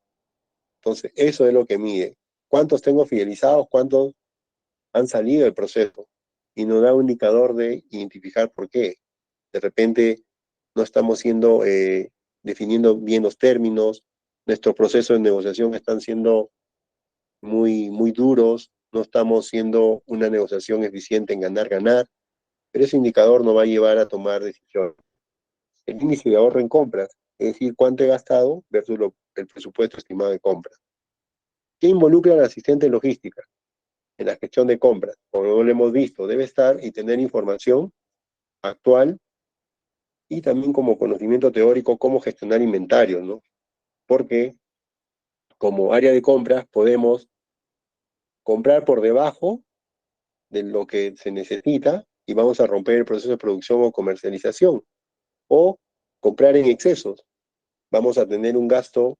Entonces, eso es lo que mide. ¿Cuántos tengo fidelizados? ¿Cuántos han salido del proceso? Y nos da un indicador de identificar por qué. De repente no estamos definiendo bien los términos, nuestros procesos de negociación están siendo muy, muy duros, no estamos siendo una negociación eficiente en ganar, pero ese indicador nos va a llevar a tomar decisiones. El índice de ahorro en compras, es decir, cuánto he gastado versus el presupuesto estimado de compras. ¿Qué involucra al asistente logística en la gestión de compras? Como lo hemos visto, debe estar y tener información actual y también como conocimiento teórico cómo gestionar inventarios, ¿no? Porque como área de compras podemos comprar por debajo de lo que se necesita y vamos a romper el proceso de producción o comercialización. O comprar en excesos. Vamos a tener un gasto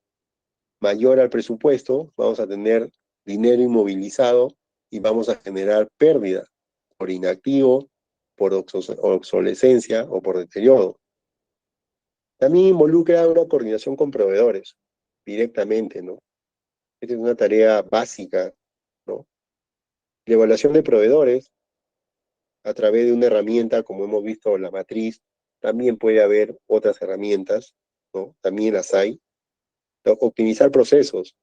mayor al presupuesto, vamos a tener dinero inmovilizado y vamos a generar pérdida por inactivo, por obsolescencia o por deterioro. También involucra una coordinación con proveedores directamente, ¿no? Esta es una tarea básica, ¿no? La evaluación de proveedores a través de una herramienta, como hemos visto, la matriz, también puede haber otras herramientas, ¿no? También las hay. Optimizar procesos,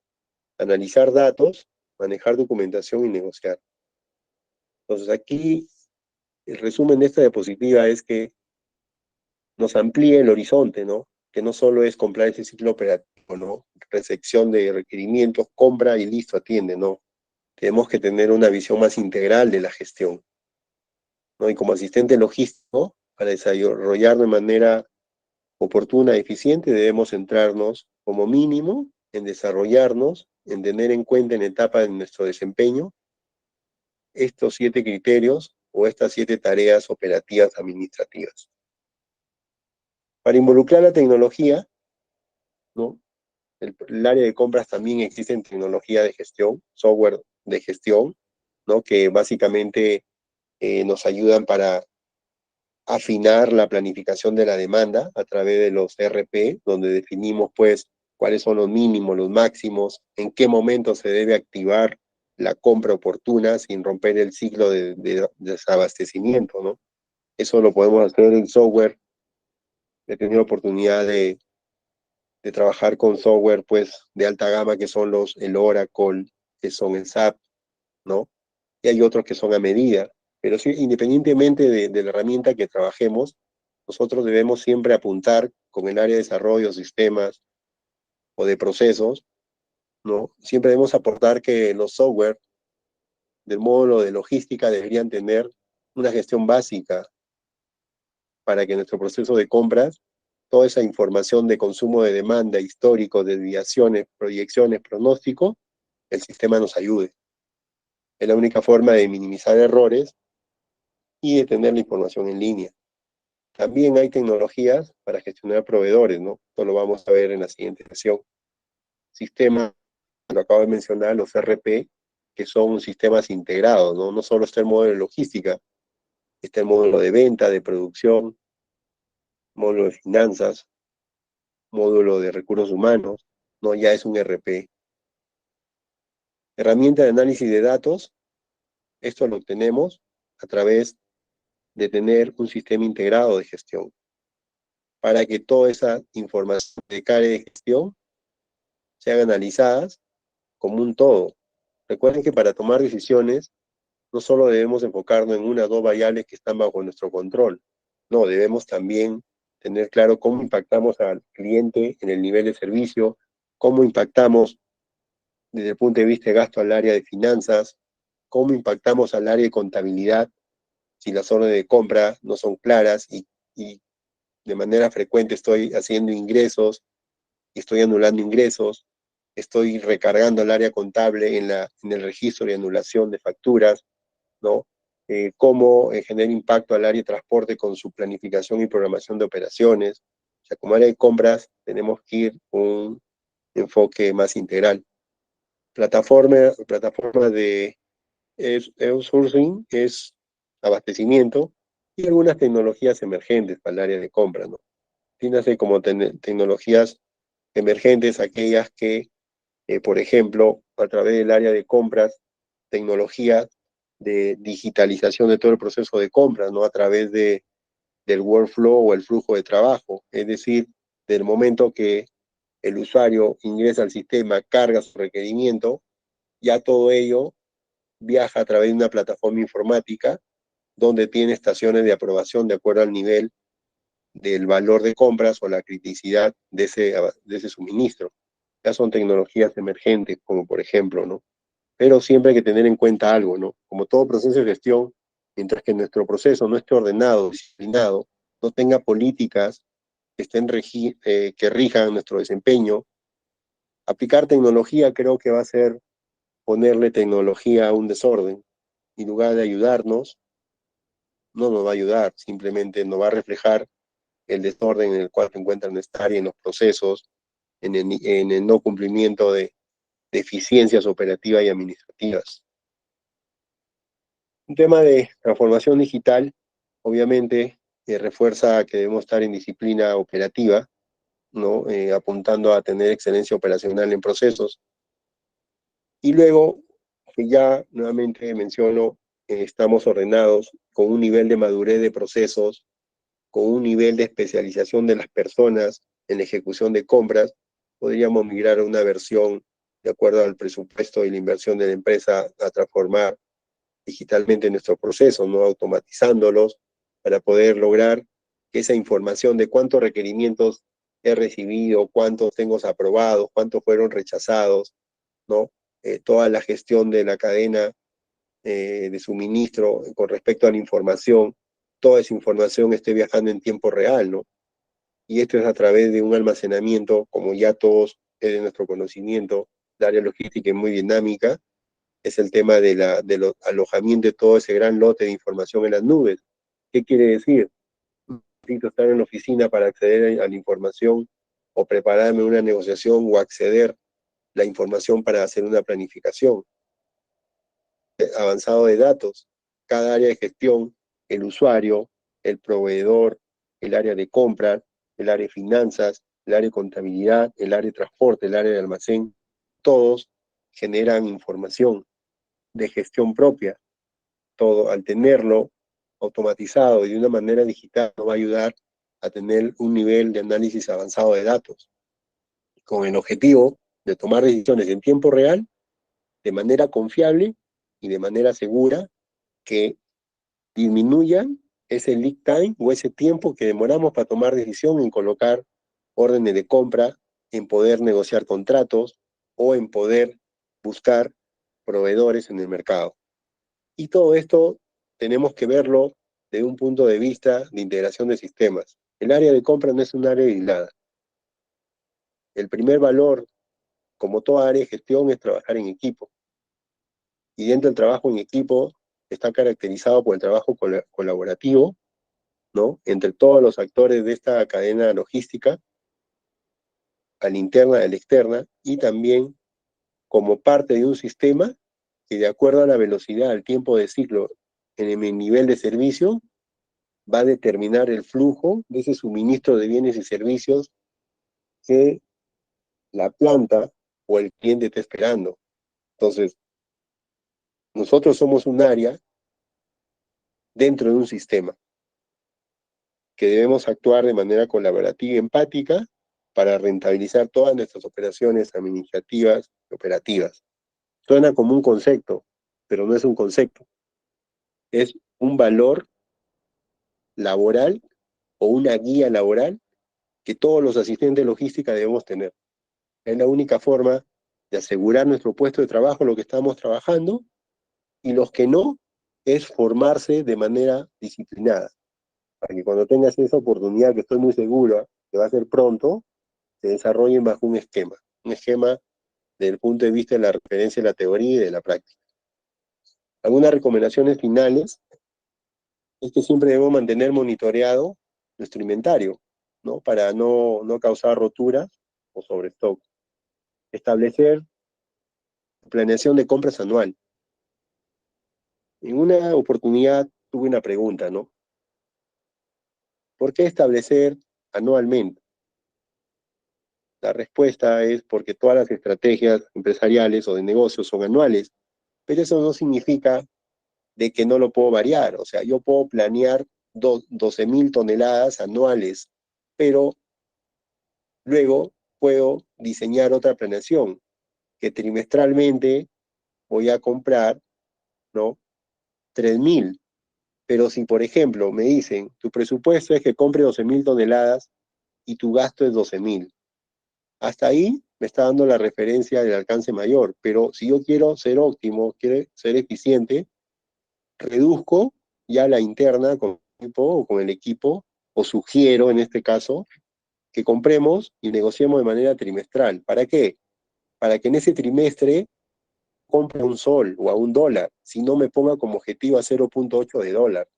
analizar datos, manejar documentación y negociar. Entonces aquí el resumen de esta diapositiva es que nos amplíe el horizonte, ¿no? Que no solo es comprar ese ciclo operativo, ¿no? Recepción de requerimientos, compra y listo, atiende, ¿no? Tenemos que tener una visión más integral de la gestión, ¿no? Y como asistente logístico, para desarrollar de manera oportuna y eficiente, debemos centrarnos como mínimo en desarrollarnos, en tener en cuenta en etapa de nuestro desempeño estos 7 criterios o estas 7 tareas operativas administrativas. Para involucrar la tecnología, ¿no? El área de compras también existe en tecnología de gestión, software de gestión, ¿no? Que básicamente nos ayudan para afinar la planificación de la demanda a través de los ERP, donde definimos pues cuáles son los mínimos, los máximos, en qué momento se debe activar la compra oportuna sin romper el ciclo de desabastecimiento, ¿no? Eso lo podemos hacer en software. He tenido la oportunidad de trabajar con software pues de alta gama que son el Oracle, que son el SAP, ¿no? Y hay otros que son a medida. Pero sí, independientemente de la herramienta que trabajemos, nosotros debemos siempre apuntar con el área de desarrollo de sistemas o de procesos, ¿no? Siempre debemos aportar que los software del módulo de logística deberían tener una gestión básica para que nuestro proceso de compras, toda esa información de consumo de demanda, histórico, desviaciones, proyecciones, pronóstico, el sistema nos ayude. Es la única forma de minimizar errores y de tener la información en línea. También hay tecnologías para gestionar proveedores, ¿no? Esto lo vamos a ver en la siguiente sesión. Sistemas, lo acabo de mencionar, los RP, que son sistemas integrados, ¿no? No solo está el módulo de logística, está el módulo de venta, de producción, módulo de finanzas, módulo de recursos humanos, ¿no? Ya es un RP. Herramienta de análisis de datos, esto lo obtenemos a través de tener un sistema integrado de gestión, para que toda esa información de cara de gestión sean analizadas como un todo. Recuerden que para tomar decisiones no solo debemos enfocarnos en una o dos variables que están bajo nuestro control, no, debemos también tener claro cómo impactamos al cliente en el nivel de servicio, cómo impactamos desde el punto de vista de gasto al área de finanzas, cómo impactamos al área de contabilidad si las órdenes de compra no son claras y de manera frecuente estoy haciendo ingresos y estoy anulando ingresos, estoy recargando el área contable en el registro de anulación de facturas, ¿no? Cómo genera impacto al área de transporte con su planificación y programación de operaciones. O sea, como área de compras tenemos que ir con un enfoque más integral. Plataforma de outsourcing es abastecimiento y algunas tecnologías emergentes para el área de compra, ¿no? Entiéndase como tecnologías emergentes, aquellas que, por ejemplo, a través del área de compras, tecnologías de digitalización de todo el proceso de compras, ¿no? A través del workflow o el flujo de trabajo, es decir, del momento que el usuario ingresa al sistema, carga su requerimiento, ya todo ello viaja a través de una plataforma informática donde tiene estaciones de aprobación de acuerdo al nivel del valor de compras o la criticidad de ese suministro. Ya son tecnologías emergentes, como por ejemplo, ¿no? Pero siempre hay que tener en cuenta algo, ¿no? Como todo proceso de gestión, mientras que nuestro proceso no esté ordenado, disciplinado, no tenga políticas que que rijan nuestro desempeño, aplicar tecnología creo que va a ser ponerle tecnología a un desorden. En lugar de ayudarnos, no nos va a ayudar, simplemente nos va a reflejar el desorden en el cual se encuentra nuestra área en los procesos, en el no cumplimiento de eficiencias operativas y administrativas. Un tema de transformación digital, obviamente, refuerza que debemos estar en disciplina operativa, ¿no? Apuntando a tener excelencia operacional en procesos. Y luego, que ya nuevamente menciono, estamos ordenados con un nivel de madurez de procesos, con un nivel de especialización de las personas en la ejecución de compras, podríamos migrar a una versión de acuerdo al presupuesto y la inversión de la empresa a transformar digitalmente nuestros procesos, ¿no? Automatizándolos para poder lograr que esa información de cuántos requerimientos he recibido, cuántos tengo aprobados, cuántos fueron rechazados, ¿no? Toda la gestión de la cadena de suministro con respecto a la información, toda esa información esté viajando en tiempo real, ¿no? Y esto es a través de un almacenamiento, como ya todos es de nuestro conocimiento, la área logística es muy dinámica, es el tema del alojamiento de todo ese gran lote de información en las nubes. ¿Qué quiere decir? Necesito estar en la oficina para acceder a la información o prepararme una negociación o acceder la información para hacer una planificación. Avanzado de datos, cada área de gestión, el usuario, el proveedor, el área de compra, el área de finanzas, el área de contabilidad, el área de transporte, el área de almacén, todos generan información de gestión propia. Todo, al tenerlo automatizado y de una manera digital, nos va a ayudar a tener un nivel de análisis avanzado de datos, con el objetivo de tomar decisiones en tiempo real, de manera confiable y de manera segura, que disminuyan ese lead time o ese tiempo que demoramos para tomar decisión en colocar órdenes de compra, en poder negociar contratos o en poder buscar proveedores en el mercado. Y todo esto tenemos que verlo desde un punto de vista de integración de sistemas. El área de compra no es un área aislada. El primer valor, como toda área de gestión, es trabajar en equipo. Y dentro del trabajo en equipo está caracterizado por el trabajo colaborativo, ¿no?, entre todos los actores de esta cadena logística, a la interna, a la externa, y también como parte de un sistema que, de acuerdo a la velocidad, al tiempo de ciclo, en el nivel de servicio, va a determinar el flujo de ese suministro de bienes y servicios que la planta o el cliente está esperando. Entonces, nosotros somos un área dentro de un sistema que debemos actuar de manera colaborativa y empática para rentabilizar todas nuestras operaciones administrativas y operativas. Suena como un concepto, pero no es un concepto. Es un valor laboral o una guía laboral que todos los asistentes de logística debemos tener. Es la única forma de asegurar nuestro puesto de trabajo, lo que estamos trabajando, y los que no, es formarse de manera disciplinada, para que cuando tengas esa oportunidad, que estoy muy seguro que va a ser pronto, se desarrollen bajo un esquema desde el punto de vista de la referencia de la teoría y de la práctica. Algunas recomendaciones finales es que siempre debemos mantener monitoreado nuestro inventario, ¿no?, para no causar roturas o sobrestock. Establecer planeación de compras anual. En una oportunidad tuve una pregunta, ¿no? ¿Por qué establecer anualmente? La respuesta es porque todas las estrategias empresariales o de negocios son anuales, pero eso no significa de que no lo puedo variar. O sea, yo puedo planear 12.000 toneladas anuales, pero luego puedo diseñar otra planeación, que trimestralmente voy a comprar, ¿no?, 3.000. Pero si, por ejemplo, me dicen, tu presupuesto es que compre 12.000 toneladas y tu gasto es 12.000. Hasta ahí me está dando la referencia del alcance mayor, pero si yo quiero ser óptimo, quiero ser eficiente, reduzco ya la interna con el equipo, o sugiero en este caso, que compremos y negociemos de manera trimestral. ¿Para qué? Para que en ese trimestre compre a un sol o a $1, si no me ponga como objetivo a 0.8 de dólar.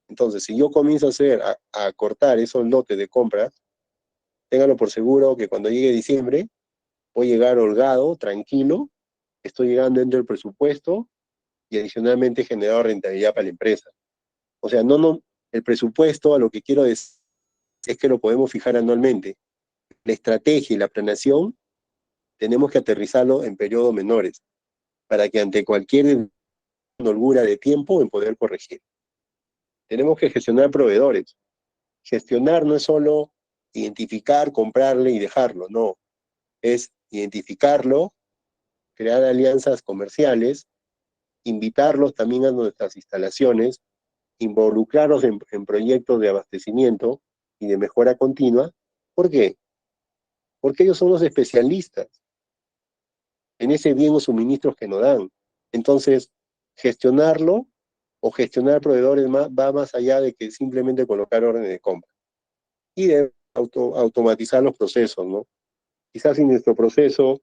Entonces, si yo comienzo a cortar esos lotes de compras, ténganlo por seguro que cuando llegue diciembre, voy a llegar holgado, tranquilo, estoy llegando dentro del presupuesto y adicionalmente he generado rentabilidad para la empresa. O sea, el presupuesto, a lo que quiero decir es que lo podemos fijar anualmente. La estrategia y la planeación tenemos que aterrizarlo en periodos menores, para que ante cualquier holgura de tiempo en poder corregir. Tenemos que gestionar proveedores. Gestionar no es solo identificar, comprarle y dejarlo, no. Es identificarlo, crear alianzas comerciales, invitarlos también a nuestras instalaciones, involucrarlos en proyectos de abastecimiento y de mejora continua. ¿Por qué? Porque ellos son los especialistas en ese bien o suministros que nos dan. Entonces, gestionarlo o gestionar proveedores va más allá de que simplemente colocar órdenes de compra. Y de automatizar los procesos, ¿no? Quizás si nuestro proceso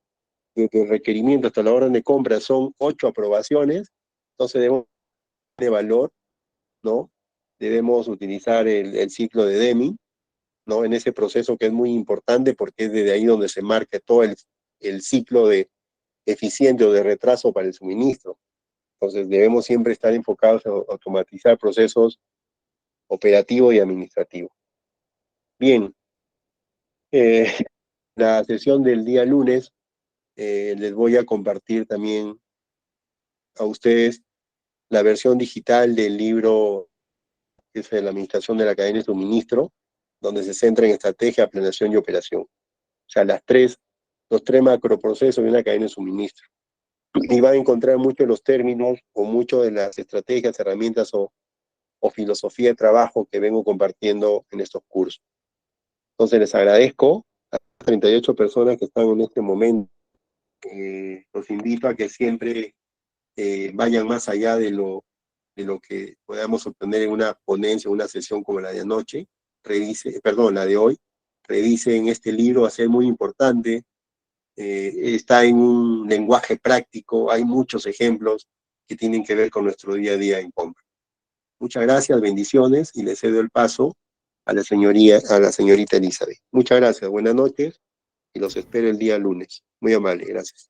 de requerimiento hasta la orden de compra son 8 aprobaciones, entonces debemos de valor, ¿no? Debemos utilizar el ciclo de Deming, ¿no?, en ese proceso, que es muy importante porque es desde ahí donde se marca todo el ciclo de eficiente o de retraso para el suministro. Entonces debemos siempre estar enfocados en automatizar procesos operativo y administrativo. Bien, la sesión del día lunes les voy a compartir también a ustedes la versión digital del libro que es la administración de la cadena de suministro, donde se centra en estrategia, planeación y operación. O sea, los tres macroprocesos de una cadena de suministro. Y van a encontrar muchos de los términos o muchas de las estrategias, herramientas o filosofía de trabajo que vengo compartiendo en estos cursos. Entonces les agradezco a las 38 personas que están en este momento. Los invito a que siempre vayan más allá de lo que podamos obtener en una ponencia, una sesión como la de anoche. La de hoy. Revisen este libro, va a ser muy importante. Está en un lenguaje práctico, hay muchos ejemplos que tienen que ver con nuestro día a día en compra. Muchas gracias, bendiciones, y le cedo el paso a la señorita Elizabeth. Muchas gracias, buenas noches, y los espero el día lunes. Muy amable, gracias.